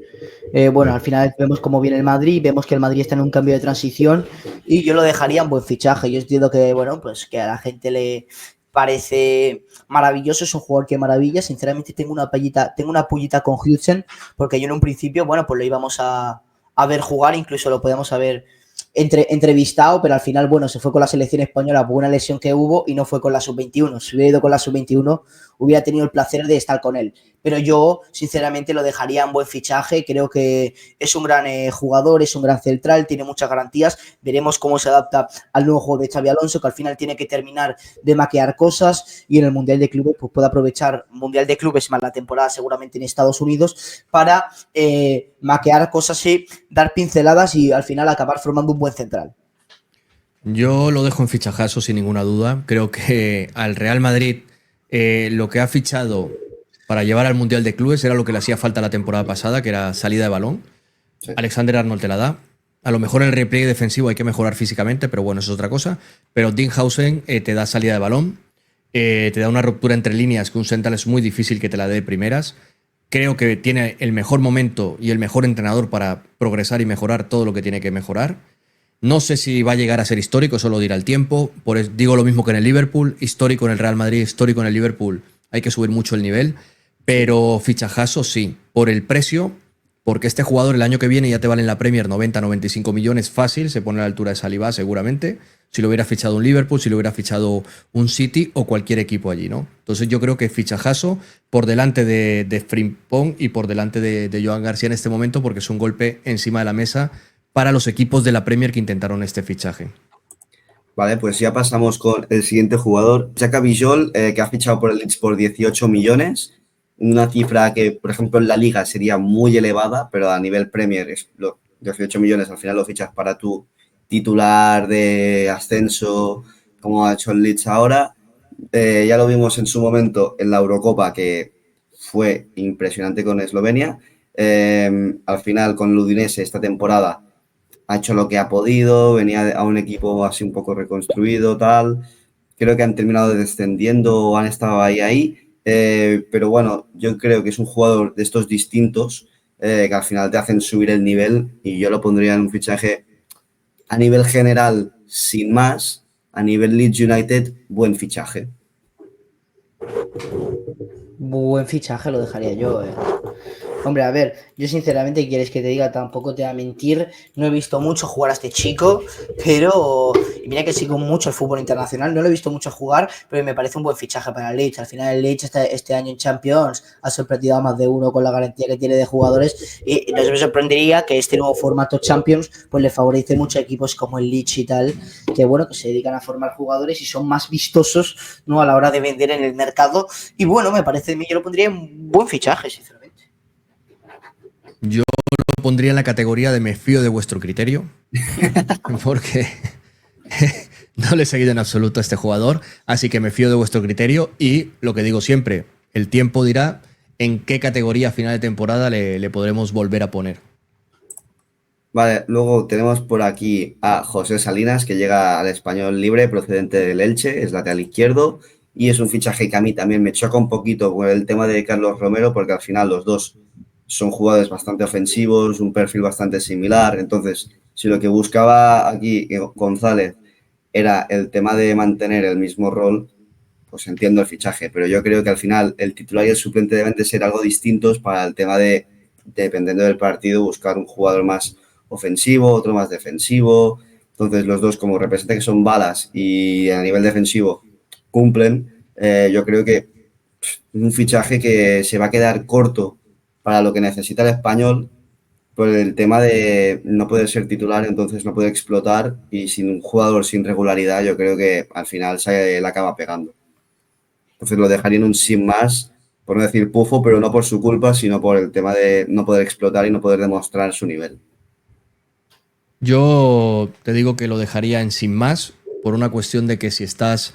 Bueno, al final vemos cómo viene el Madrid, vemos que el Madrid está en un cambio de transición y yo lo dejaría un buen fichaje. Yo entiendo que, bueno, pues que a la gente le parece maravilloso, es un jugador que maravilla. Sinceramente tengo una pullita con Hudson, porque yo en un principio, bueno, pues lo íbamos a ver jugar, incluso lo podíamos haber entrevistado, pero al final, bueno, se fue con la selección española por una lesión que hubo y no fue con la sub-21. Si hubiera ido con la sub-21, hubiera tenido el placer de estar con él. Pero yo, sinceramente, lo dejaría en buen fichaje. Creo que es un gran jugador, es un gran central, tiene muchas garantías. Veremos cómo se adapta al nuevo juego de Xabi Alonso, que al final tiene que terminar de maquear cosas y en el Mundial de Clubes pues puede aprovechar Mundial de Clubes más la temporada seguramente en Estados Unidos para maquear cosas y dar pinceladas y al final acabar formando un buen central. Yo lo dejo en fichajazo sin ninguna duda. Creo que al Real Madrid lo que ha fichado para llevar al Mundial de Clubes era lo que le hacía falta la temporada pasada, que era salida de balón. Sí. Alexander Arnold te la da. A lo mejor en el repliegue defensivo hay que mejorar físicamente, pero bueno, eso es otra cosa. Pero Dinghausen te da salida de balón, te da una ruptura entre líneas que un central es muy difícil que te la dé de primeras. Creo que tiene el mejor momento y el mejor entrenador para progresar y mejorar todo lo que tiene que mejorar. No sé si va a llegar a ser histórico, eso lo dirá el tiempo. Digo lo mismo que en el Liverpool, histórico en el Real Madrid, histórico en el Liverpool. Hay que subir mucho el nivel, pero fichajazo sí, por el precio, porque este jugador el año que viene ya te vale en la Premier 90-95 millones fácil, se pone a la altura de Saliba seguramente, si lo hubiera fichado un Liverpool, si lo hubiera fichado un City o cualquier equipo allí, ¿no? Entonces yo creo que fichajazo por delante de Frimpong y por delante de Joan García en este momento, porque es un golpe encima de la mesa para los equipos de la Premier que intentaron este fichaje. Vale, pues ya pasamos con el siguiente jugador, Xhaka Bijol, que ha fichado por el Leeds por 18 millones, una cifra que, por ejemplo, en la Liga sería muy elevada, pero a nivel Premier, 18 millones al final lo fichas para tu titular de ascenso, como ha hecho el Leeds ahora. Ya lo vimos en su momento en la Eurocopa, que fue impresionante con Eslovenia. Al final, con el Udinese esta temporada ha hecho lo que ha podido, venía a un equipo así un poco reconstruido, tal. Creo que han terminado descendiendo o han estado ahí. Pero bueno, yo creo que es un jugador de estos distintos que al final te hacen subir el nivel y yo lo pondría en un fichaje a nivel general sin más, a nivel Leeds United, buen fichaje. Buen fichaje lo dejaría yo. Hombre, a ver, yo sinceramente, quieres que te diga, tampoco te voy a mentir, no he visto mucho jugar a este chico, pero y mira que sigo mucho el fútbol internacional, no lo he visto mucho jugar, pero me parece un buen fichaje para el Leeds. Al final el Leeds este año en Champions ha sorprendido a más de uno con la garantía que tiene de jugadores y no me sorprendería que este nuevo formato Champions pues le favorece mucho a equipos como el Leeds y tal, que bueno, que se dedican a formar jugadores y son más vistosos, ¿no?, a la hora de vender en el mercado y bueno, me parece, yo lo pondría en buen fichaje, sinceramente. Yo lo pondría en la categoría de me fío de vuestro criterio, porque no le he seguido en absoluto a este jugador, así que me fío de vuestro criterio y lo que digo siempre, el tiempo dirá en qué categoría a final de temporada le podremos volver a poner. Vale, luego tenemos por aquí a José Salinas, que llega al Español libre, procedente del Elche, es lateral izquierdo, y es un fichaje que a mí también me choca un poquito con el tema de Carlos Romero, porque al final los dos son jugadores bastante ofensivos, un perfil bastante similar. Entonces, si lo que buscaba aquí González era el tema de mantener el mismo rol, pues entiendo el fichaje, pero yo creo que al final el titular y el suplente deben de ser algo distintos para el tema de, dependiendo del partido, buscar un jugador más ofensivo, otro más defensivo. Entonces los dos, como representan que son balas y a nivel defensivo cumplen, yo creo que un fichaje que se va a quedar corto para lo que necesita el Español por el tema de no poder ser titular, entonces no poder explotar, y sin un jugador sin regularidad yo creo que al final se le acaba pegando. Entonces lo dejaría en un sin más, por no decir pufo, pero no por su culpa, sino por el tema de no poder explotar y no poder demostrar su nivel. Yo te digo que lo dejaría en sin más, por una cuestión de que si estás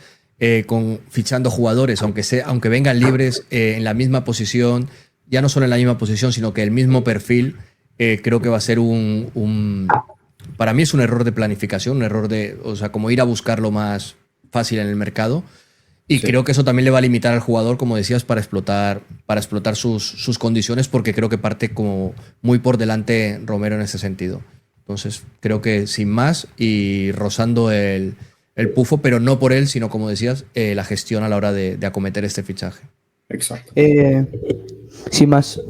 fichando jugadores, aunque vengan libres en la misma posición, ya no solo en la misma posición, sino que el mismo perfil, creo que va a ser para mí es un error de planificación, un error o sea, como ir a buscarlo más fácil en el mercado. Y sí, creo que eso también le va a limitar al jugador, como decías, para explotar sus condiciones, porque creo que parte como muy por delante Romero en ese sentido. Entonces, creo que sin más y rozando el pufo, pero no por él, sino, como decías, la gestión a la hora de acometer este fichaje. Exacto. Sin más.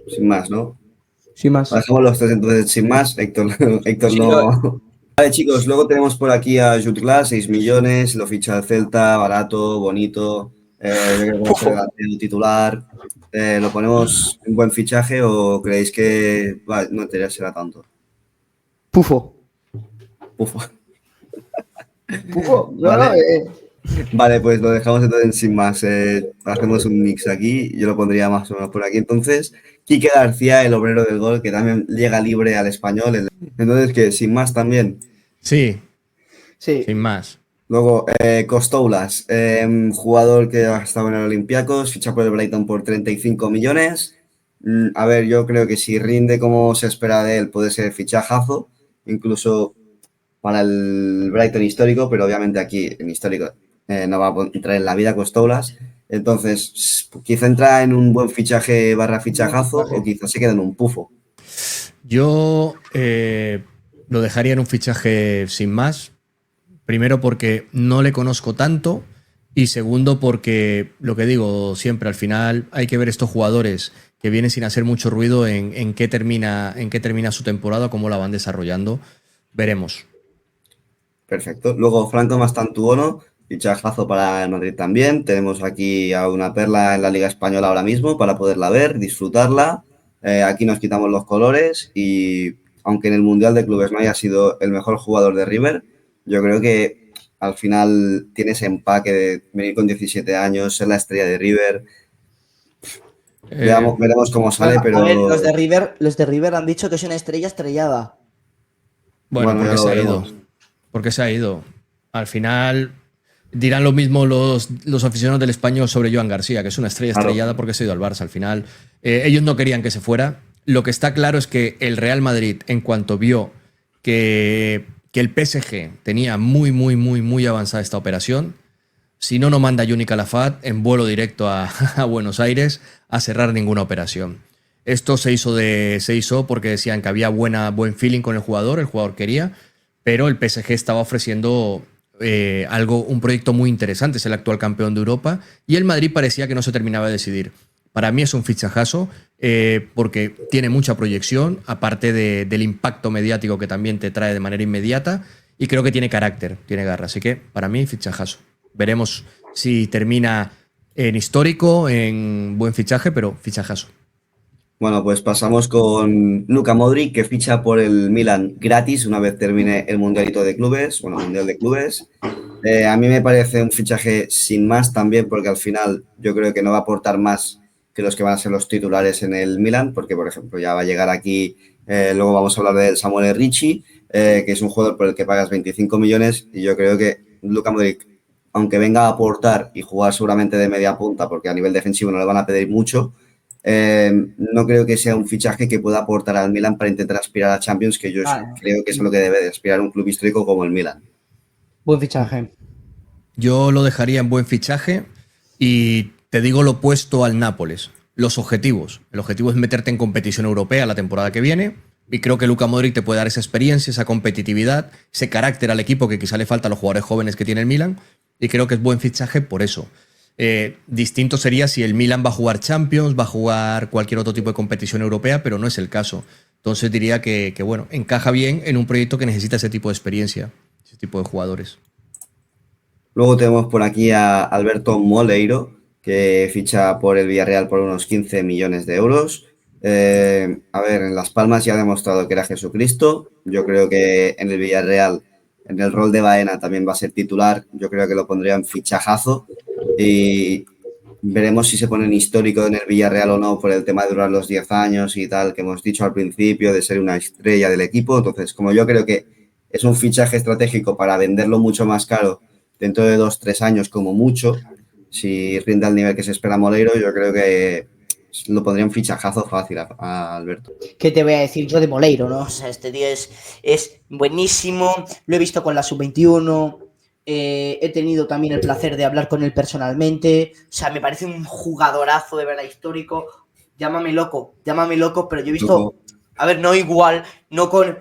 Sin más, ¿no? Sin más. Pasamos los tres entonces sin más. Héctor sí, no. Vale, chicos, luego tenemos por aquí a Jude Glass, 6 millones, lo ficha el Celta, barato, bonito, yo creo que va a ser el titular. ¿Lo ponemos en buen fichaje o creéis que no te será tanto? Pufo. Vale. Vale, pues lo dejamos entonces sin más. Hacemos un mix aquí, yo lo pondría más o menos por aquí. Entonces, Quique García, el obrero del gol, que también llega libre al Español. Entonces, ¿qué? ¿Sin más también? Sí. Sin más. Luego, Costoulas, jugador que ha estado en el Olympiacos, ficha por el Brighton por 35 millones. A ver, yo creo que si rinde como se espera de él, puede ser fichajazo, incluso para el Brighton histórico, pero obviamente aquí en histórico no va a entrar en la vida Costoulas. Entonces, quizá entra en un buen fichaje / fichajazo, o quizá se queda en un pufo. Yo lo dejaría en un fichaje sin más. Primero porque no le conozco tanto y segundo porque, lo que digo siempre, al final hay que ver estos jugadores que vienen sin hacer mucho ruido en qué termina su temporada, cómo la van desarrollando. Veremos. Perfecto. Luego Franco Mastantuono, fichajazo para el Madrid también. Tenemos aquí a una perla en la Liga Española ahora mismo para poderla ver, disfrutarla. Aquí nos quitamos los colores y aunque en el Mundial de Clubes no haya sido el mejor jugador de River, yo creo que al final tiene ese empaque de venir con 17 años, ser la estrella de River. Veremos cómo sale, pero... A ver, los de River han dicho que es una estrella estrellada. Bueno, porque se ha ido. Porque se ha ido. Al final dirán lo mismo los aficionados del Español sobre Joan García, que es una estrella estrellada porque se ha ido al Barça. Al final, ellos no querían que se fuera. Lo que está claro es que el Real Madrid, en cuanto vio que el PSG tenía muy avanzada esta operación, si no manda a Juni Calafat en vuelo directo a Buenos Aires a cerrar ninguna operación. Esto se hizo porque decían que había buen feeling con el jugador quería, pero el PSG estaba ofreciendo un proyecto muy interesante, es el actual campeón de Europa, y el Madrid parecía que no se terminaba de decidir. Para mí es un fichajazo porque tiene mucha proyección, aparte del impacto mediático que también te trae de manera inmediata, y creo que tiene carácter, tiene garra. Así que para mí, fichajazo. Veremos si termina en histórico, en buen fichaje, pero fichajazo. Bueno, pues pasamos con Luka Modric, que ficha por el Milan gratis una vez termine el Mundialito de Clubes, Mundial de Clubes. A mí me parece un fichaje sin más también, porque al final yo creo que no va a aportar más que los que van a ser los titulares en el Milan, porque, por ejemplo, ya va a llegar aquí, luego vamos a hablar del Samuel Ricci, que es un jugador por el que pagas 25 millones, y yo creo que Luka Modric, aunque venga a aportar y jugar seguramente de media punta, porque a nivel defensivo no le van a pedir mucho, no creo que sea un fichaje que pueda aportar al Milan para intentar aspirar a Champions, que yo creo que es lo que debe de aspirar un club histórico como el Milan. Buen fichaje. Yo lo dejaría en buen fichaje y te digo lo opuesto al Nápoles. Los objetivos. El objetivo es meterte en competición europea la temporada que viene. Y creo que Luka Modric te puede dar esa experiencia, esa competitividad, ese carácter al equipo que quizá le falta a los jugadores jóvenes que tiene el Milan. Y creo que es buen fichaje por eso. Distinto sería si el Milan va a jugar Champions, va a jugar cualquier otro tipo de competición europea, pero no es el caso. Entonces diría que bueno, encaja bien en un proyecto que necesita ese tipo de experiencia, ese tipo de jugadores. Luego tenemos por aquí a Alberto Moleiro, que ficha por el Villarreal por unos 15 millones de euros. A ver, en Las Palmas ya ha demostrado que era Jesucristo. Yo creo que en el Villarreal, en el rol de Baena, también va a ser titular. Yo creo que lo pondría en fichajazo. Y veremos si se pone en histórico en el Villarreal o no por el tema de durar los 10 años y tal, que hemos dicho al principio, de ser una estrella del equipo. Entonces, como yo creo que es un fichaje estratégico para venderlo mucho más caro dentro de 2 o 3 años como mucho, si rinde al nivel que se espera Moleiro, yo creo que lo pondría un fichajazo fácil a Alberto. ¿Qué te voy a decir yo de Moleiro, no? O sea, este tío es buenísimo, lo he visto con la sub-21, he tenido también el placer de hablar con él personalmente, o sea, me parece un jugadorazo de verdad histórico, llámame loco, pero yo he visto, a ver, no igual, no con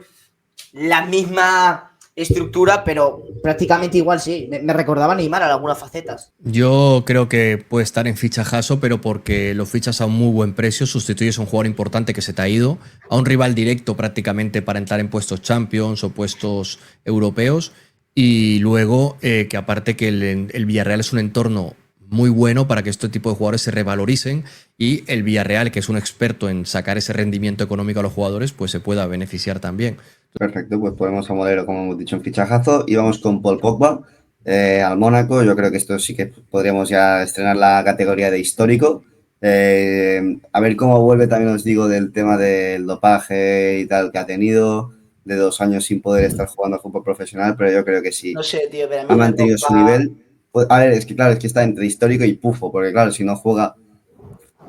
la misma estructura, pero prácticamente igual, sí. Me recordaba a Neymar en algunas facetas. Yo creo que puede estar en fichajazo, pero porque lo fichas a un muy buen precio, sustituyes a un jugador importante que se te ha ido, a un rival directo prácticamente para entrar en puestos Champions o puestos europeos, y luego que aparte que el Villarreal es un entorno muy bueno para que este tipo de jugadores se revaloricen y el Villarreal, que es un experto en sacar ese rendimiento económico a los jugadores, pues se pueda beneficiar también. Perfecto, pues ponemos a Moleiro, como hemos dicho, en fichajazo y vamos con Paul Pogba al Mónaco. Yo creo que esto sí que podríamos ya estrenar la categoría de histórico. A ver cómo vuelve, también os digo, del tema del dopaje y tal que ha tenido, de 2 años sin poder estar jugando al fútbol profesional, pero yo creo que sí No sé, tío, pero a ha mí me mantenido su Pogba... nivel. Pues, a ver, es que claro, es que está entre histórico y pufo, porque claro, si no juega,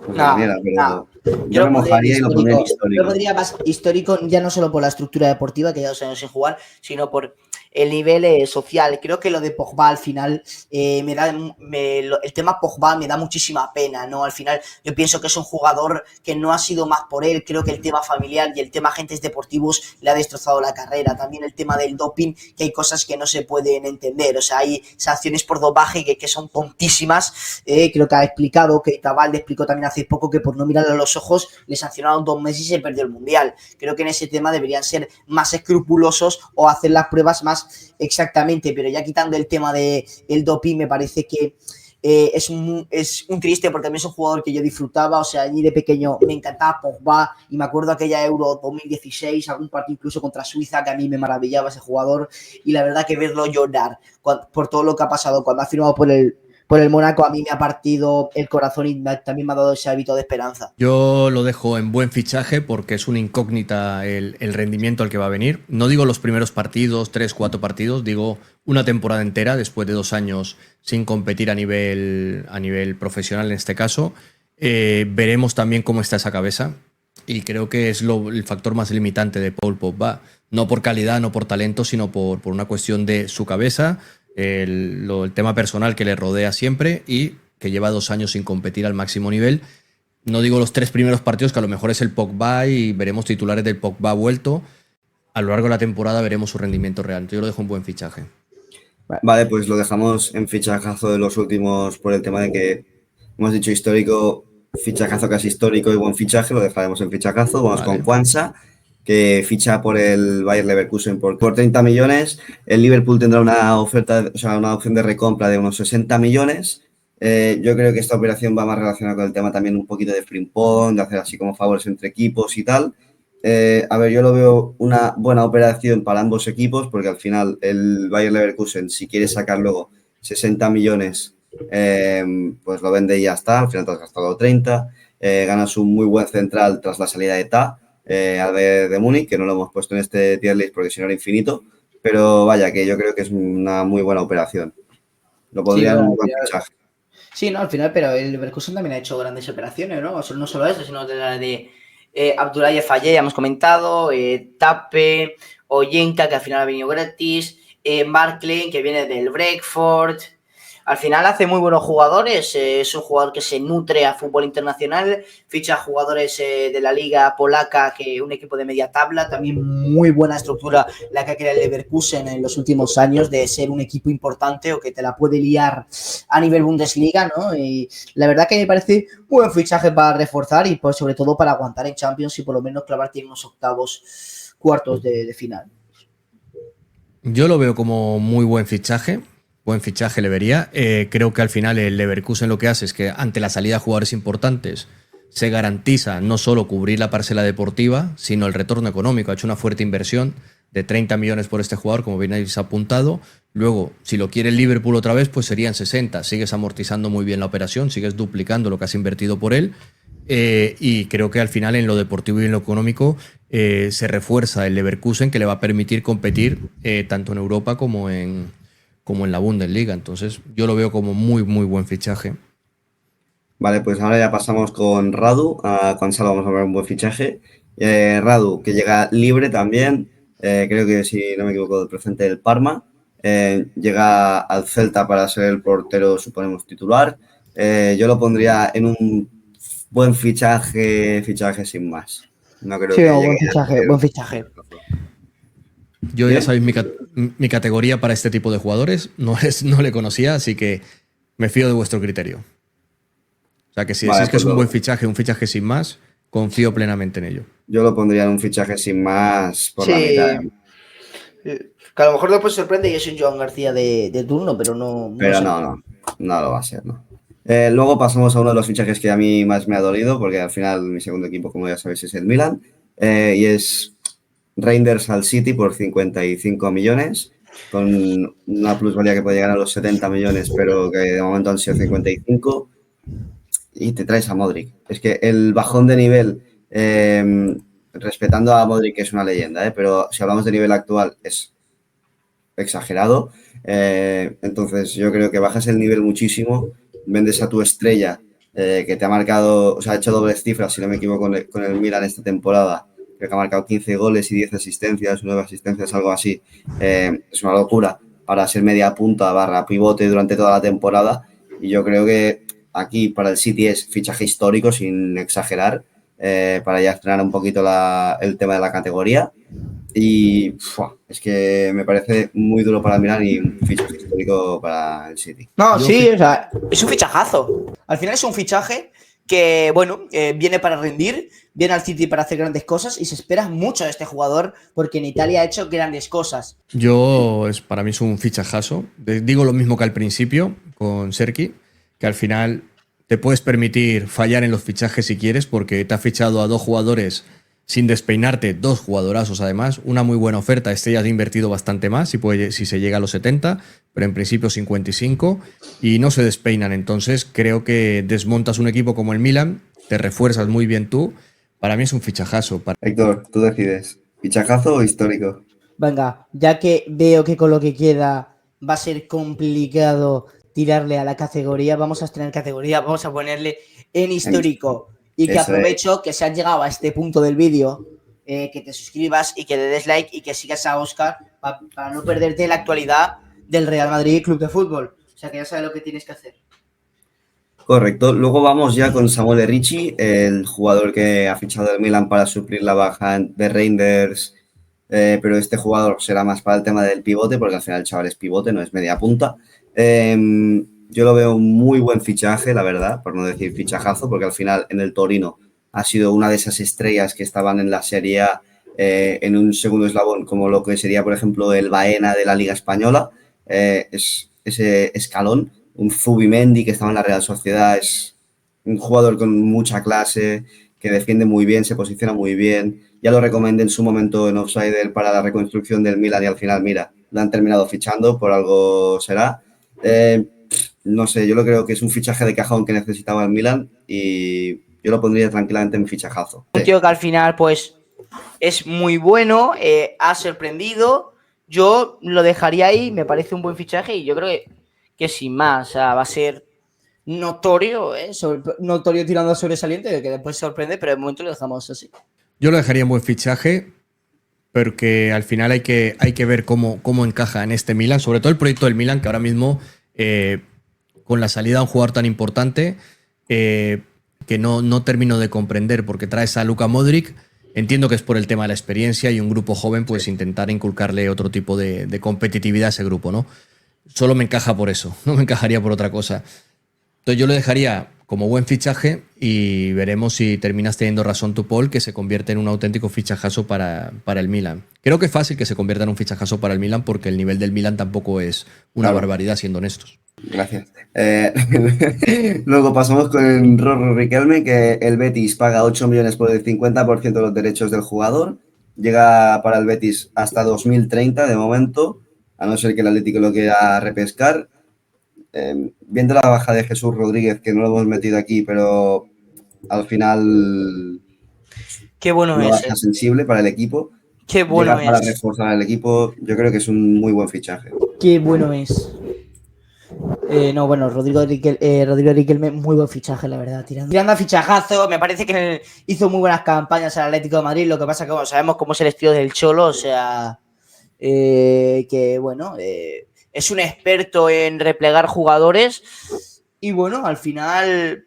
pues a la No, mierda, no. pero Yo yo me lo pondría en mojaría y lo pondría en histórico. Yo lo histórico. pondría más histórico ya no solo por la estructura deportiva, que ya 2 años sin jugar, sino por el nivel social. Creo que lo de Pogba al final el tema Pogba me da muchísima pena, ¿no? Al final yo pienso que es un jugador que no ha sido más por él. Creo que el tema familiar y el tema agentes deportivos le ha destrozado la carrera. También el tema del doping, que hay cosas que no se pueden entender. O sea, hay sanciones por dopaje que son tontísimas. Creo que ha explicado, que Tabal explicó también hace poco, que por no mirarle a los ojos le sancionaron 2 meses y se perdió el Mundial. Creo que en ese tema deberían ser más escrupulosos o hacer las pruebas más exactamente, pero ya quitando el tema del doping, me parece que es un triste, porque también es un jugador que yo disfrutaba. O sea, allí de pequeño me encantaba Pogba y me acuerdo aquella Euro 2016, algún partido incluso contra Suiza, que a mí me maravillaba ese jugador, y la verdad que verlo llorar por todo lo que ha pasado cuando ha firmado por el Mónaco, a mí me ha partido el corazón y también me ha dado ese hábito de esperanza. Yo lo dejo en buen fichaje porque es una incógnita el rendimiento al que va a venir. No digo los primeros partidos, 3, 4 partidos, digo una temporada entera después de 2 años sin competir a nivel profesional en este caso. Veremos también cómo está esa cabeza y creo que es el factor más limitante de Paul Pogba. No por calidad, no por talento, sino por una cuestión de su cabeza, el tema personal que le rodea siempre y que lleva 2 años sin competir al máximo nivel. No digo los 3 primeros partidos, que a lo mejor es el Pogba y veremos titulares del Pogba vuelto. A lo largo de la temporada veremos su rendimiento real. Yo lo dejo un buen fichaje. Vale, pues lo dejamos en fichajazo de los últimos por el tema de que hemos dicho histórico, fichajazo casi histórico y buen fichaje, lo dejaremos en fichajazo. Vamos Vale. con Quansah, que ficha por el Bayer Leverkusen por 30 millones. El Liverpool tendrá una oferta, o sea, una opción de recompra de unos 60 millones. Yo creo que esta operación va más relacionada con el tema también un poquito de frimpón, de hacer así como favores entre equipos y tal. A ver, yo lo veo una buena operación para ambos equipos, porque al final el Bayer Leverkusen, si quiere sacar luego 60 millones, pues lo vende y ya está. Al final te has gastado 30. Ganas un muy buen central tras la salida de Ta, al de Múnich, que no lo hemos puesto en este tier list porque si no era infinito. Pero vaya, que yo creo que es una muy buena operación. Lo Sí, podrían bueno, un buen fichaje. sí, no, al final, pero el Leverkusen también ha hecho grandes operaciones, ¿no? O sea, no solo eso, sino de la de Abdoulaye Faye, ya hemos comentado, Tape, Oyenka, que al final ha venido gratis, Barclay, que viene del Brentford. al final hace muy buenos jugadores, es un jugador que se nutre a fútbol internacional, ficha jugadores de la liga polaca, que un equipo de media tabla, también muy buena estructura la que ha creado el Leverkusen en los últimos años, de ser un equipo importante o que te la puede liar a nivel Bundesliga, ¿no? Y la verdad que me parece un buen fichaje para reforzar y pues sobre todo para aguantar en Champions y por lo menos clavarte en unos octavos, cuartos de final. Yo lo veo como muy buen fichaje le vería. Creo que al final el Leverkusen lo que hace es que ante la salida de jugadores importantes se garantiza no solo cubrir la parcela deportiva, sino el retorno económico. Ha hecho una fuerte inversión de 30 millones por este jugador, como bien habéis apuntado. Luego, si lo quiere el Liverpool otra vez, pues serían 60. Sigues amortizando muy bien la operación, sigues duplicando lo que has invertido por él. Y creo que al final en lo deportivo y en lo económico se refuerza el Leverkusen, que le va a permitir competir tanto en Europa como en la Bundesliga. Entonces yo lo veo como muy, muy buen fichaje. Vale, pues ahora ya pasamos con Radu. A Gonzalo vamos a ver un buen fichaje. Radu, que llega libre también. Creo que, si no me equivoco, del procedente del Parma. Llega al Celta para ser el portero, suponemos, titular. Yo lo pondría en un buen fichaje sin más. No creo Sí, que buen llegue a fichaje, ser- buen fichaje. Yo ya ¿Bien? sabéis mi categoría para este tipo de jugadores. No le conocía, así que me fío de vuestro criterio. O sea que si Vale, decís que pues es un fichaje sin más, confío plenamente en ello. yo lo pondría en un fichaje sin más por la mitad. Sí, que a lo mejor después sorprende y es un Joan García de turno, pero no Pero sé. no lo va a ser, ¿no? Luego pasamos a uno de los fichajes que a mí más me ha dolido, porque al final mi segundo equipo, como ya sabéis, es el Milan, y es Reinders al City por 55 millones, con una plusvalía que puede llegar a los 70 millones, pero que de momento han sido 55, y te traes a Modric. Es que el bajón de nivel, respetando a Modric, que es una leyenda, pero si hablamos de nivel actual, es exagerado. Entonces yo creo que bajas el nivel muchísimo, vendes a tu estrella, que te ha marcado, o sea, ha hecho dobles cifras, si no me equivoco, con el Milan esta temporada. Creo que ha marcado 15 goles y 10 asistencias, 9 asistencias, algo así. Es una locura para ser media punta barra pivote durante toda la temporada. Y yo creo que aquí para el City es fichaje histórico, sin exagerar, para ya estrenar un poquito el tema de la categoría. Y es que me parece muy duro para el Milan y un fichaje histórico para el City. No, Yo sí, o sea, es un fichajazo. Al final es un fichaje que, bueno, viene para rendir, viene al City para hacer grandes cosas y se espera mucho de este jugador porque en Italia ha hecho grandes cosas. Para mí es un fichajazo. Digo lo mismo que al principio con Serki, que al final te puedes permitir fallar en los fichajes si quieres, porque te ha fichado a dos jugadores sin despeinarte, dos jugadorazos además, una muy buena oferta. Este ya ha invertido bastante más, si se llega a los 70, pero en principio 55, y no se despeinan. Entonces creo que desmontas un equipo como el Milan, te refuerzas muy bien tú. Para mí es un fichajazo. Héctor, tú decides, ¿fichajazo o histórico? Venga, ya que veo que con lo que queda va a ser complicado tirarle a la categoría, vamos a estrenar categoría, vamos a ponerle en histórico. Y que Eso aprovecho que se han llegado a este punto del vídeo, que te suscribas y que le des like y que sigas a Óscar para no perderte la actualidad del Real Madrid Club de Fútbol. O sea que ya sabes lo que tienes que hacer. Correcto. Luego vamos ya con Samuel Ricci, el jugador que ha fichado el Milan para suplir la baja de Reinders, pero este jugador será más para el tema del pivote, porque al final el chaval es pivote, no es media punta. Yo lo veo un muy buen fichaje, la verdad, por no decir fichajazo, porque al final en el Torino ha sido una de esas estrellas que estaban en la Serie A, en un segundo eslabón, como lo que sería, por ejemplo, el Baena de la Liga Española. Es ese escalón. Un Zubimendi que estaba en la Real Sociedad, es un jugador con mucha clase, que defiende muy bien, se posiciona muy bien. Ya lo recomendé en su momento en Offsider para la reconstrucción del Milan y al final, mira, lo han terminado fichando, por algo será. No sé, yo lo creo que es un fichaje de cajón que necesitaba el Milan y yo lo pondría tranquilamente en fichajazo. Un tío que al final, pues, es muy bueno, ha sorprendido. Yo lo dejaría ahí, me parece un buen fichaje y yo creo que sin más, o sea, va a ser notorio, notorio tirando a sobresaliente, que después sorprende, pero de momento lo dejamos así. Yo lo dejaría en buen fichaje, porque al final hay que ver cómo encaja en este Milan, sobre todo el proyecto del Milan, que ahora mismo con la salida de un jugador tan importante que no termino de comprender, porque traes a Luka Modric, entiendo que es por el tema de la experiencia y un grupo joven, pues intentar inculcarle otro tipo de competitividad a ese grupo, ¿no? Solo me encaja por eso, no me encajaría por otra cosa. Entonces yo lo dejaría como buen fichaje y veremos si terminas teniendo razón tu, Paul, que se convierte en un auténtico fichajazo para el Milan. Creo que es fácil que se convierta en un fichajazo para el Milan porque el nivel del Milan tampoco es una barbaridad, siendo honestos. Gracias. Luego pasamos con Rorro Riquelme, que el Betis paga 8 millones por el 50% de los derechos del jugador. Llega para el Betis hasta 2030 de momento, a no ser que el Atlético lo quiera repescar. Viendo la baja de Jesús Rodríguez, que no lo hemos metido aquí, pero al final qué bueno una es, baja sensible para el equipo. Qué bueno Llega para es. reforzar el equipo, yo creo que es un muy buen fichaje. Qué bueno es. No, bueno, Rodrigo Riquelme, muy buen fichaje, la verdad. Tirando a fichajazo, me parece que hizo muy buenas campañas al Atlético de Madrid. Lo que pasa que bueno, sabemos cómo es el estilo del Cholo, o sea, que bueno, es un experto en replegar jugadores. Y bueno, al final,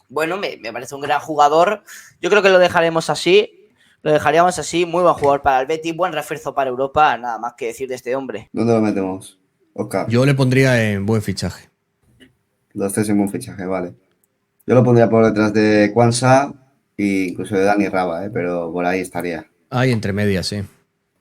bueno, me parece un gran jugador. Yo creo que lo dejaremos así. Lo dejaríamos así, muy buen jugador para el Betis, buen refuerzo para Europa, nada más que decir de este hombre. ¿Dónde lo metemos? Oscar. Yo le pondría en buen fichaje. Los tres en buen fichaje, vale. Yo lo pondría por detrás de Kwanza e incluso de Dani Raba, pero por ahí estaría. Ahí entre medias, sí.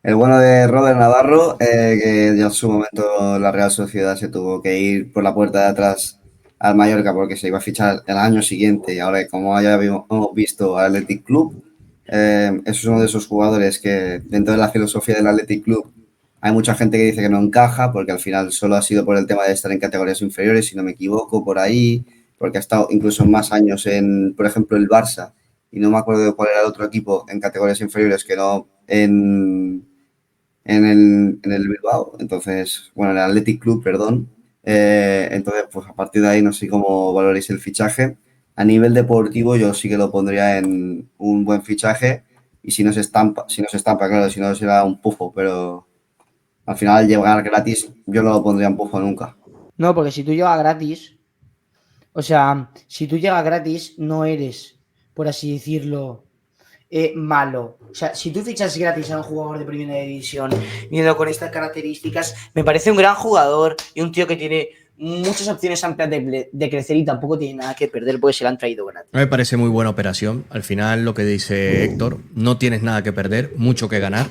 El bueno de Robert Navarro, que ya en su momento la Real Sociedad se tuvo que ir por la puerta de atrás al Mallorca porque se iba a fichar el año siguiente y ahora como ya hemos visto al Athletic Club, es uno de esos jugadores que dentro de la filosofía del Athletic Club hay mucha gente que dice que no encaja porque al final solo ha sido por el tema de estar en categorías inferiores, si no me equivoco, por ahí, porque ha estado incluso más años en, por ejemplo, el Barça y no me acuerdo de cuál era el otro equipo en categorías inferiores que no en el Bilbao, entonces, bueno, en el Athletic Club, perdón. Entonces, pues a partir de ahí no sé cómo valoréis el fichaje. A nivel deportivo yo sí que lo pondría en un buen fichaje y si no se estampa, claro, si no será un pufo, pero al final llegar gratis yo no lo pondría en pufo nunca. No, porque si tú llegas gratis, o sea, si tú llegas gratis no eres, por así decirlo, malo. O sea, si tú fichas gratis a un jugador de primera división viendo con estas características, me parece un gran jugador y un tío que tiene muchas opciones amplias de crecer y tampoco tiene nada que perder porque se le han traído gratis. Me parece muy buena operación. Al final, lo que dice Héctor, no tienes nada que perder, mucho que ganar.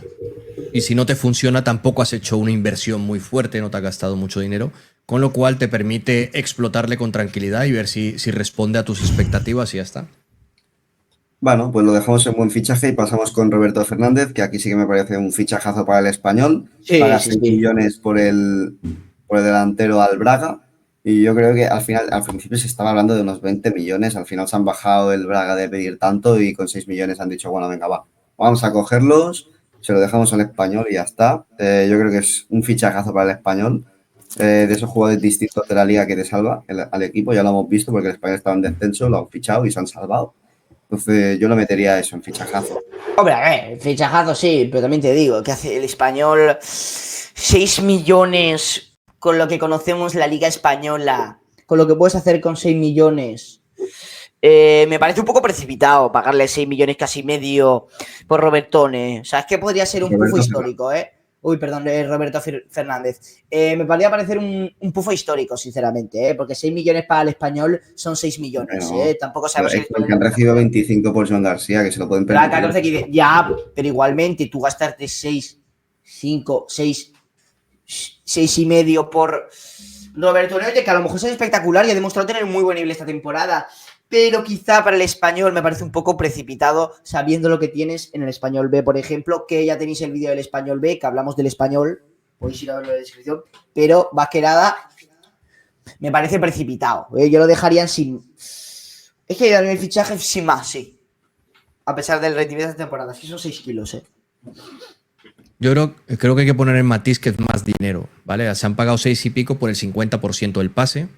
Y si no te funciona, tampoco has hecho una inversión muy fuerte, no te has gastado mucho dinero, con lo cual te permite explotarle con tranquilidad y ver si responde a tus expectativas y ya está. Bueno, pues lo dejamos en buen fichaje y pasamos con Roberto Fernández, que aquí sí que me parece un fichajazo para el Español. Sí, Paga sí, 6 millones por el delantero al Braga. Y yo creo que al principio se estaba hablando de unos 20 millones. Al final se han bajado el Braga de pedir tanto y con 6 millones han dicho, bueno, venga, va, vamos a cogerlos, se lo dejamos al Español y ya está. Yo creo que es un fichajazo para el Español. De esos jugadores distintos de la liga que te salva al equipo, ya lo hemos visto porque el Español estaba en descenso, lo han fichado y se han salvado. Entonces yo lo metería eso en fichajazo. Hombre, a ver, fichajazo sí, pero también te digo que hace el Español 6 millones con lo que conocemos la Liga Española, con lo que puedes hacer con 6 millones. Me parece un poco precipitado pagarle 6 millones casi medio por Robertone. O sea, es que podría ser un pufo histórico, ¿eh? Uy, perdón, Roberto Fernández. Me podría parecer un pufo histórico, sinceramente, ¿eh? Porque 6 millones para el Español son 6 millones, bueno, ¿eh? Tampoco sabemos si que han recibido 25 por Joan García, que se lo pueden permitir. 14, ya, pero igualmente tú gastarte 6, 5, 6 y medio por Roberto Neote, que a lo mejor es espectacular y ha demostrado tener un muy buen nivel esta temporada, pero quizá para el Español me parece un poco precipitado sabiendo lo que tienes en el Español B, por ejemplo, que ya tenéis el vídeo del Español B, que hablamos del Español, podéis ir a verlo en la descripción, pero más que nada me parece precipitado, ¿eh? Yo lo dejaría sin... Es que el fichaje sin más, sí. A pesar del rendimiento de esta temporada, es que son 6 kilos, ¿eh? Yo creo que hay que poner en matiz que es más dinero, ¿vale? Se han pagado 6 y pico por el 50% del pase.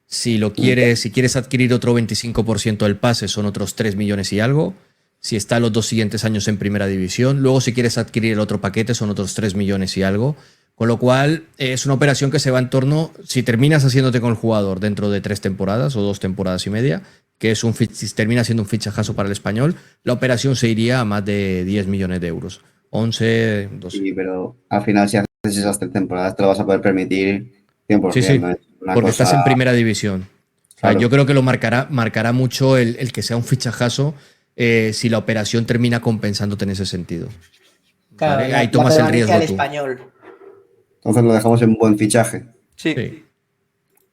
Si quieres adquirir otro 25% del pase, son otros 3 millones y algo. Si está los 2 siguientes años en primera división. Luego, si quieres adquirir el otro paquete, son otros 3 millones y algo. Con lo cual, es una operación que se va en torno, si terminas haciéndote con el jugador dentro de 3 temporadas o 2 temporadas y media, que es si termina siendo un fichajazo para el Español, la operación se iría a más de 10 millones de euros. 11, 12. Sí, pero al final si haces esas 3 temporadas te lo vas a poder permitir 100%, Sí, ¿no? sí, Es una porque estás en cosa, primera división. O sea, claro. yo creo que lo marcará mucho el que sea un fichajazo si la operación termina compensándote en ese sentido. Claro, ¿Vale? Ahí la tomas el permanencia riesgo del tú. Español. Entonces lo dejamos en buen fichaje. Sí. Sí.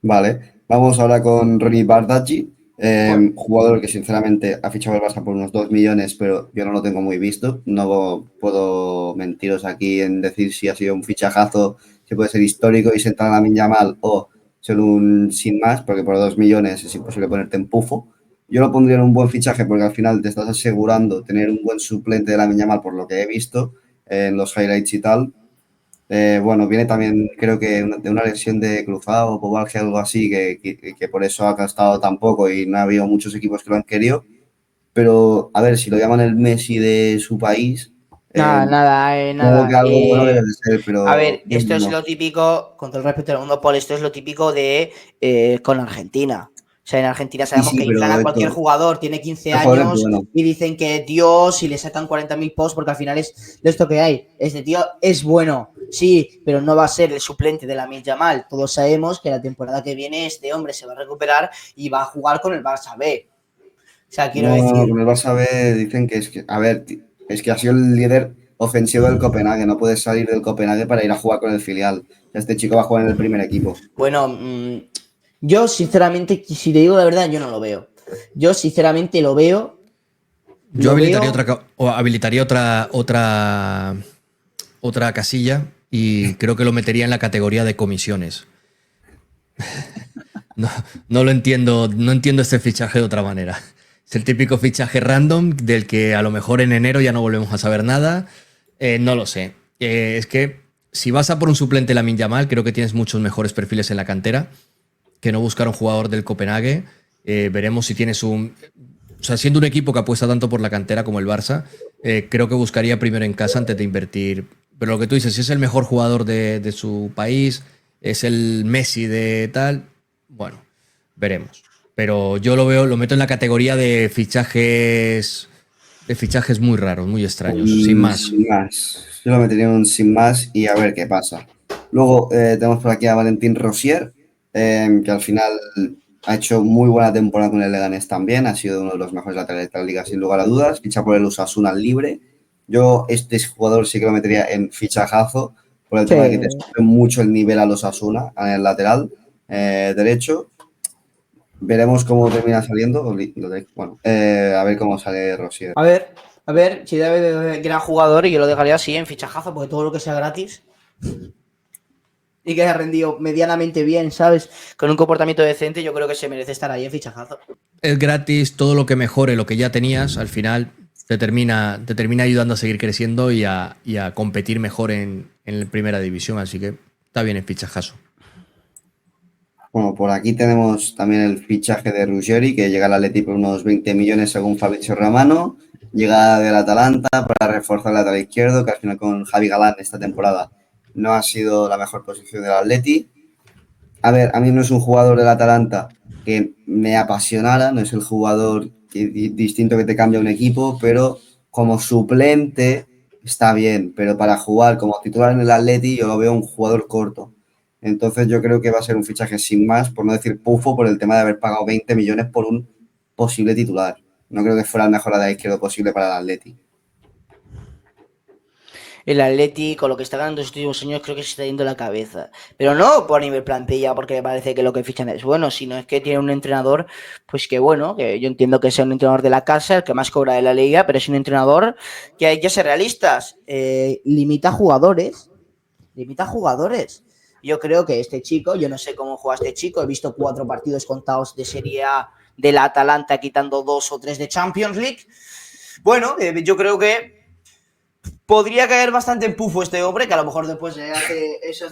Vale, vamos ahora con Ronnie Bardghji, Bueno, jugador que sinceramente ha fichado el Barça por unos 2 millones, pero yo no lo tengo muy visto. No puedo mentiros aquí en decir si ha sido un fichajazo, si puede ser histórico y sentar a Lamine Yamal o ser un sin más, porque por 2 millones es imposible ponerte en pufo. Yo lo pondría en un buen fichaje porque al final te estás asegurando tener un buen suplente de Lamine Yamal por lo que he visto en los highlights y tal. Bueno, viene también, creo que de una lesión de cruzado o pubalgia, algo así, que por eso ha costado tan poco y no ha habido muchos equipos que lo han querido. Pero, a ver, si lo llaman el Messi de su país, nada, nada, supongo que nada. algo bueno debe de ser, A pero ver, esto es lo típico, con todo el respeto del mundo, Paul, esto es lo típico de con Argentina. O sea, en Argentina sí, sabemos sí, que inflan pero a cualquier jugador, tiene 15 el jugador es años bueno. y dicen que Dios y le sacan 40.000 posts porque al final es de esto que hay. Este tío es bueno, sí, pero no va a ser el suplente de Lamine Yamal. Todos sabemos que la temporada que viene este hombre se va a recuperar y va a jugar con el Barça B. O sea, quiero No, decir, con el Barça B dicen que es que, a ver, es que ha sido el líder ofensivo del Copenhague, no puedes salir del Copenhague para ir a jugar con el filial. Este chico va a jugar en el primer equipo. bueno, yo sinceramente, si te digo la verdad, yo no lo veo. Yo sinceramente lo veo. Yo Lo habilitaría veo. otra casilla y creo que lo metería en la categoría de comisiones. No, no lo entiendo, no entiendo este fichaje de otra manera. Es el típico fichaje random del que a lo mejor en enero ya no volvemos a saber nada. No lo sé. Es que si vas a por un suplente Lamine Yamal, creo que tienes muchos mejores perfiles en la cantera que no buscar un jugador del Copenhague. Veremos si tienes un... O sea, siendo un equipo que apuesta tanto por la cantera como el Barça, creo que buscaría primero en casa antes de invertir. Pero lo que tú dices, si es el mejor jugador de su país, es el Messi de tal, bueno, veremos. Pero yo lo veo, lo meto en la categoría de fichajes muy raros, muy extraños, sin más. Sin más. Yo lo metería en un sin más y a ver qué pasa. Luego tenemos por aquí a Valentín Rosier, que al final ha hecho muy buena temporada con el Leganés también. Ha sido uno de los mejores laterales de la liga, sin lugar a dudas. Ficha por el Osasuna libre. Yo este jugador sí que lo metería en fichajazo por el Sí. tema de que te sube mucho el nivel a los Osasuna en el lateral derecho. Veremos cómo termina saliendo. Bueno, a ver cómo sale Rosier. A ver, si debe de gran jugador y yo lo dejaría así en fichajazo, porque todo lo que sea gratis y que haya rendido medianamente bien, ¿sabes? Con un comportamiento decente, yo creo que se merece estar ahí en fichajazo. Es gratis, todo lo que mejore lo que ya tenías, al final te termina ayudando a seguir creciendo y a competir mejor en la primera división, así que está bien el fichajazo. Bueno, por aquí tenemos también el fichaje de Ruggeri, que llega al Atleti por unos 20 millones según Fabrizio Romano. Llega del Atalanta para reforzar el lateral izquierdo, que al final con Javi Galán esta temporada no ha sido la mejor posición del Atleti. A ver, a mí no es un jugador del Atalanta que me apasionara, no es el jugador distinto que te cambia un equipo, pero como suplente está bien, pero para jugar como titular en el Atleti yo lo veo un jugador corto. Entonces yo creo que va a ser un fichaje sin más, por no decir pufo, por el tema de haber pagado 20 millones por un posible titular. No creo que fuera el mejor lateral izquierdo posible para el Atleti. El Atleti, con lo que está ganando estos últimos años, creo que se está yendo la cabeza. Pero no por nivel plantilla, porque me parece que lo que fichan es bueno, sino es que tiene un entrenador, pues que bueno, que yo entiendo que sea un entrenador de la casa, el que más cobra de la liga, pero es un entrenador que hay que ser realistas. Limita jugadores. Limita jugadores. Yo creo que este chico, yo no sé cómo juega este chico, he visto 4 partidos contados de Serie A de la Atalanta, quitando 2 o 3 de Champions League. Bueno, yo creo que podría caer bastante en pufo este hombre, que a lo mejor después hace eso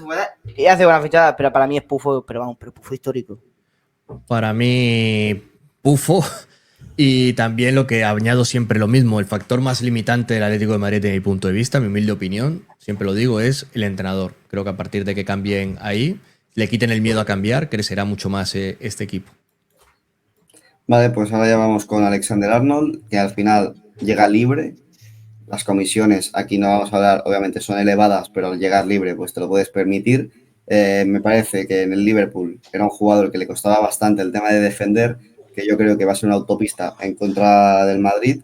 y hace buena fichada, pero para mí es pufo, pero vamos, pero pufo histórico. Para mí, pufo, Y también lo que añado siempre lo mismo, el factor más limitante del Atlético de Madrid, desde mi punto de vista, mi humilde opinión, siempre lo digo, es el entrenador. Creo que a partir de que cambien ahí, le quiten el miedo a cambiar, crecerá mucho más este equipo. Vale, pues ahora ya vamos con Alexander Arnold, que al final llega libre. Las comisiones, aquí no vamos a hablar, obviamente son elevadas, pero al llegar libre pues te lo puedes permitir. Me parece que en el Liverpool era un jugador que le costaba bastante el tema de defender, que yo creo que va a ser una autopista en contra del Madrid,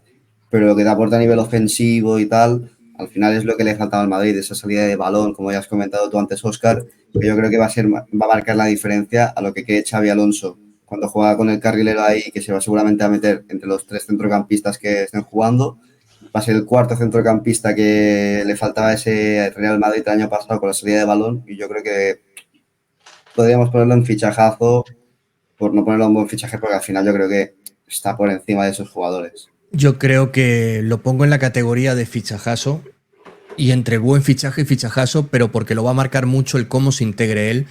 pero lo que te aporta a nivel ofensivo y tal, al final es lo que le faltaba al Madrid, esa salida de balón, como ya has comentado tú antes, Óscar, que yo creo que va a marcar la diferencia a lo que quiere Xavi Alonso cuando juega con el carrilero ahí, que se va seguramente a meter entre los 3 centrocampistas que estén jugando. Va a ser el cuarto centrocampista que le faltaba a ese Real Madrid el año pasado con la salida de balón, y yo creo que podríamos ponerlo en fichajazo, por no ponerlo en buen fichaje, porque al final yo creo que está por encima de esos jugadores. Yo creo que lo pongo en la categoría de fichajazo y entre buen fichaje y fichajazo, pero porque lo va a marcar mucho el cómo se integre él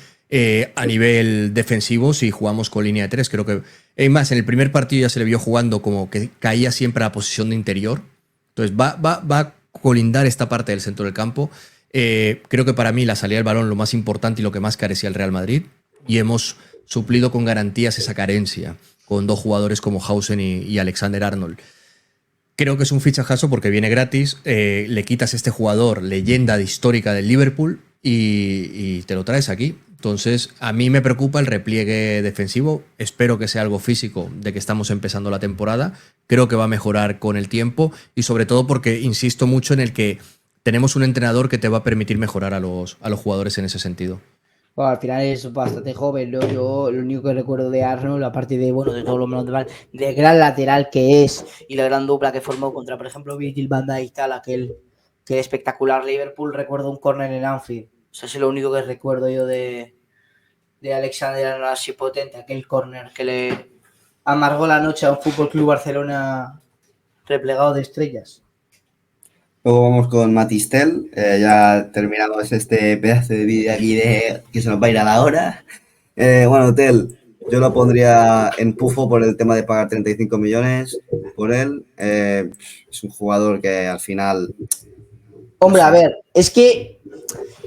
a nivel defensivo si jugamos con línea de 3. Creo que, es más, en el primer partido ya se le vio jugando como que caía siempre a la posición de interior. Entonces va a colindar esta parte del centro del campo. Creo que para mí la salida del balón lo más importante y lo que más carecía el Real Madrid, y hemos suplido con garantías esa carencia con dos jugadores como Hausen y Alexander Arnold. Creo que es un fichajazo porque viene gratis, le quitas a este jugador, leyenda histórica del Liverpool, y te lo traes aquí. Entonces, a mí me preocupa el repliegue defensivo. Espero que sea algo físico de que estamos empezando la temporada. Creo que va a mejorar con el tiempo y sobre todo porque insisto mucho en el que tenemos un entrenador que te va a permitir mejorar a los jugadores en ese sentido. Bueno, al final es bastante joven, ¿no? Yo lo único que recuerdo de Arnold, aparte de, bueno, de todo lo menos de gran lateral que es y la gran dupla que formó contra, por ejemplo, Virgil van Dijk y tal, aquel espectacular Liverpool, recuerdo un córner en Anfield. O sea, es lo único que recuerdo yo de Alexander Arnold así potente, aquel córner que le amargó la noche a un Fútbol Club Barcelona replegado de estrellas. Luego vamos con Matistel, ya terminamos este pedazo de vídeo aquí de que se nos va a ir a la hora. Bueno, Tel, yo lo pondría en pufo por el tema de pagar 35 millones por él. Es un jugador que al final... Hombre, a ver, es que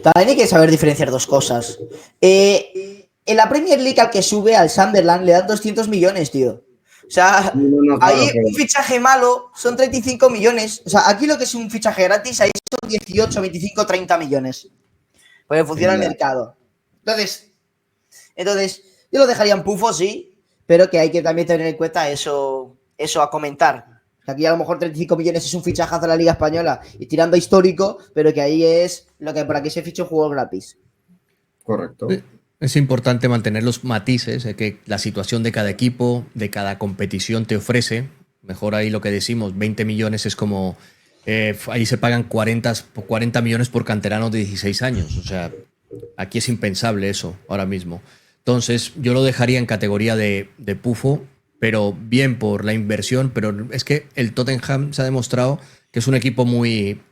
también hay que saber diferenciar dos cosas. En la Premier League al que sube al Sunderland le dan 200 millones, tío. O sea, claro, ahí un fichaje malo son 35 millones. O sea, aquí lo que es un fichaje gratis, ahí son 18, 25, 30 millones. Porque funciona el mercado. Entonces, yo lo dejaría en pufo, sí, pero que hay que también tener en cuenta eso a comentar. Que aquí a lo mejor 35 millones es un fichajazo de la Liga Española y tirando a histórico, pero que ahí es lo que por aquí se ficha un juego gratis. Correcto. Es importante mantener los matices que la situación de cada equipo, de cada competición te ofrece. Mejor ahí lo que decimos, 20 millones es como... ahí se pagan 40 millones por canteranos de 16 años. O sea, aquí es impensable eso ahora mismo. Entonces, yo lo dejaría en categoría de pufo, pero bien por la inversión. Pero es que el Tottenham se ha demostrado que es un equipo muy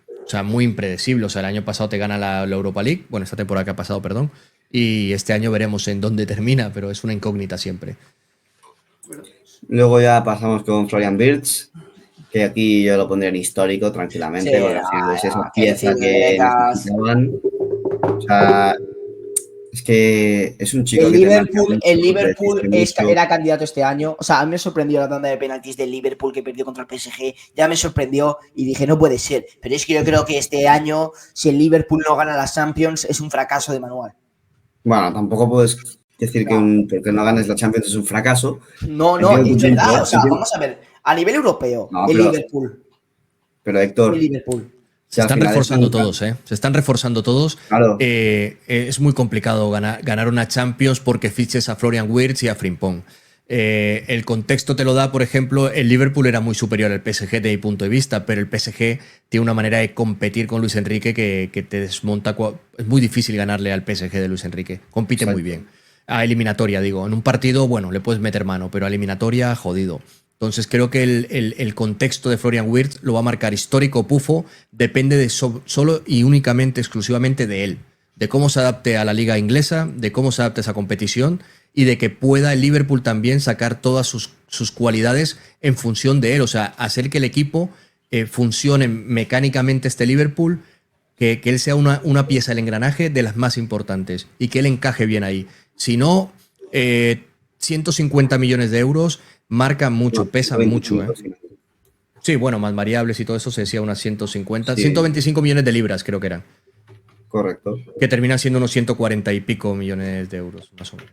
impredecible. O sea, el año pasado te gana la Europa League. Bueno, esta temporada que ha pasado, perdón. Y este año veremos en dónde termina, pero es una incógnita siempre. Luego ya pasamos con Florian Wirtz, que aquí yo lo pondría en histórico tranquilamente, Sí, porque al final es esa pieza que necesitaban. O sea, es que es un chico el que Liverpool mucho. Era candidato este año. O sea, a mí me sorprendió la tanda de penaltis del Liverpool que perdió contra el PSG. Ya me sorprendió y dije, no puede ser. Pero es que yo creo que este año, si el Liverpool no gana la Champions, es un fracaso de manual. Bueno, tampoco puedes decir que porque no ganes la Champions es un fracaso. No, es verdad. O sea, vamos a ver. A nivel europeo, Liverpool. Pero Héctor... El Liverpool. Se están reforzando todos, ¿eh? Se están reforzando todos. Claro. Es muy complicado ganar una Champions porque fiches a Florian Wirtz y a Frimpong. El contexto te lo da, por ejemplo, el Liverpool era muy superior al PSG desde mi punto de vista, pero el PSG tiene una manera de competir con Luis Enrique que te desmonta. Es muy difícil ganarle al PSG de Luis Enrique. Compite muy bien. A eliminatoria, digo. En un partido, bueno, le puedes meter mano, pero a eliminatoria, jodido. Entonces creo que el contexto de Florian Wirtz lo va a marcar histórico o pufo, depende de solo y únicamente, exclusivamente de él, de cómo se adapte a la liga inglesa, de cómo se adapte a esa competición y de que pueda el Liverpool también sacar todas sus cualidades en función de él. O sea, hacer que el equipo funcione mecánicamente este Liverpool, que él sea una pieza del engranaje de las más importantes y que él encaje bien ahí. Si no, 150 millones de euros marcan mucho, pesan mucho. Sí, bueno, más variables y todo eso se decía unas 150, sí. 125 millones de libras creo que eran. Correcto. Que terminan siendo unos 140 y pico millones de euros, más o menos.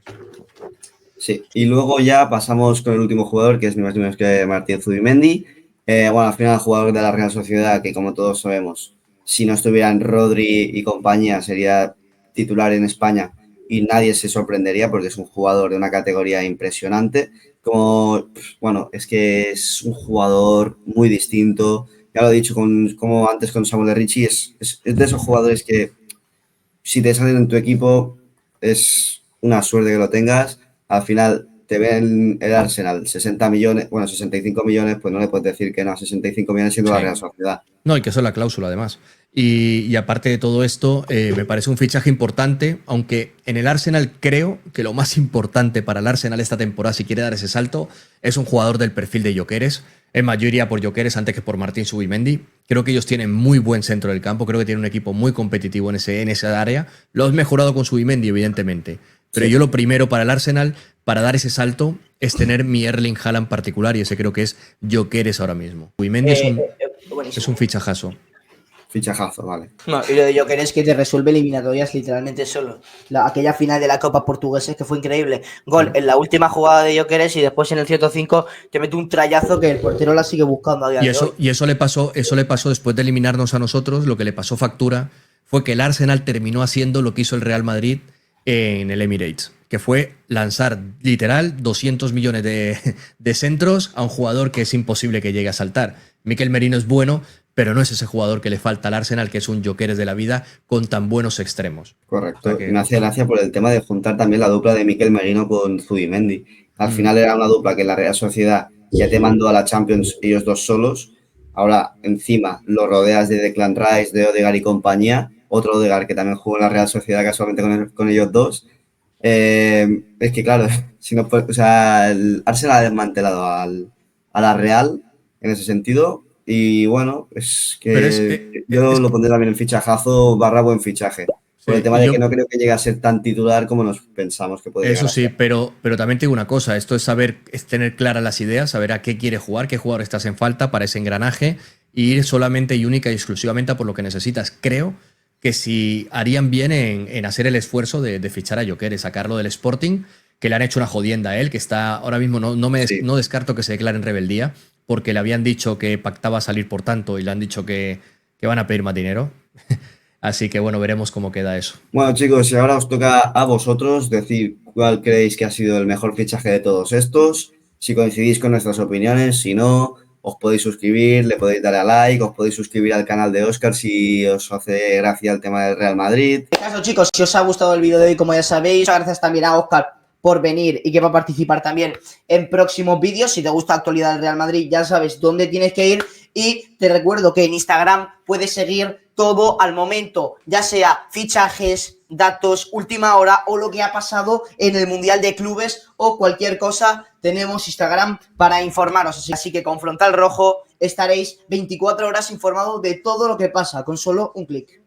Sí, y luego ya pasamos con el último jugador, que es ni más ni menos que Martín Zubimendi. Bueno, al final el jugador de la Real Sociedad, que como todos sabemos, si no estuvieran Rodri y compañía, sería titular en España y nadie se sorprendería porque es un jugador de una categoría impresionante. Bueno, es que es un jugador muy distinto. Ya lo he dicho como antes con Samuel Ricci, es de esos jugadores que si te salen en tu equipo es una suerte que lo tengas. Al final te ven el Arsenal 60 millones, bueno, 65 millones, pues no le puedes decir que no a 65 millones siendo la Real Sociedad. No, y que eso es la cláusula además. Y aparte de todo esto, me parece un fichaje importante, aunque en el Arsenal creo que lo más importante para el Arsenal esta temporada, si quiere dar ese salto, es un jugador del perfil de Gyökeres. Es más, yo iría por Gyökeres antes que por Martín Zubimendi. Creo que ellos tienen muy buen centro del campo, creo que tienen un equipo muy competitivo en esa área. Lo has mejorado con Zubimendi, evidentemente. Pero yo lo primero para el Arsenal, para dar ese salto, es tener mi Erling Haaland particular, y ese creo que es Gyökeres ahora mismo. Zubimendi es un fichajazo. Fichajazo, vale. No, y lo de Gyökeres que te resuelve eliminatorias literalmente solo. Aquella final de la Copa Portuguesa que fue increíble. Gol en la última jugada de Gyökeres y después en el 105 te mete un trayazo que el portero la sigue buscando a día de hoy. Y eso le pasó después de eliminarnos a nosotros. Lo que le pasó factura fue que el Arsenal terminó haciendo lo que hizo el Real Madrid en el Emirates, que fue lanzar literal 200 millones de centros a un jugador que es imposible que llegue a saltar. Mikel Merino es bueno, pero no es ese jugador que le falta al Arsenal, que es un Gyökeres de la vida con tan buenos extremos. Correcto. O sea que me hace gracia por el tema de juntar también la dupla de Mikel Merino con Zubimendi. Al final era una dupla que la Real Sociedad ya te mandó a la Champions ellos dos solos. Ahora encima los rodeas de Declan Rice, de Odegaard y compañía. Otro Odegaard que también jugó en la Real Sociedad casualmente con ellos dos. Es que claro, si no, o sea, el Arsenal ha desmantelado a la Real en ese sentido. Y bueno, es que yo lo pondré también en fichajazo / buen fichaje. Por el tema de que no creo que llegue a ser tan titular como nos pensamos que podría ser. Eso sí, ser. pero también te digo una cosa, esto es tener claras las ideas, saber a qué quiere jugar, qué jugador estás en falta para ese engranaje, e ir solamente y única y exclusivamente a por lo que necesitas. Creo que si harían bien en hacer el esfuerzo de fichar a Gyökeres, sacarlo del Sporting, que le han hecho una jodienda a él, que está ahora mismo, no descarto que se declare en rebeldía, porque le habían dicho que pactaba salir por tanto y le han dicho que van a pedir más dinero. Así que bueno, veremos cómo queda eso. Bueno, chicos, y ahora os toca a vosotros decir cuál creéis que ha sido el mejor fichaje de todos estos, si coincidís con nuestras opiniones, si no, os podéis suscribir, le podéis dar a like, os podéis suscribir al canal de Óscar si os hace gracia el tema del Real Madrid. En caso, chicos, si os ha gustado el vídeo de hoy, como ya sabéis, gracias también a Óscar por venir y que va a participar también en próximos vídeos. Si te gusta la actualidad del Real Madrid, ya sabes dónde tienes que ir. Y te recuerdo que en Instagram puedes seguir todo al momento, ya sea fichajes, datos, última hora o lo que ha pasado en el Mundial de Clubes o cualquier cosa. Tenemos Instagram para informaros. Así que con Frontal Rojo estaréis 24 horas informados de todo lo que pasa con solo un clic.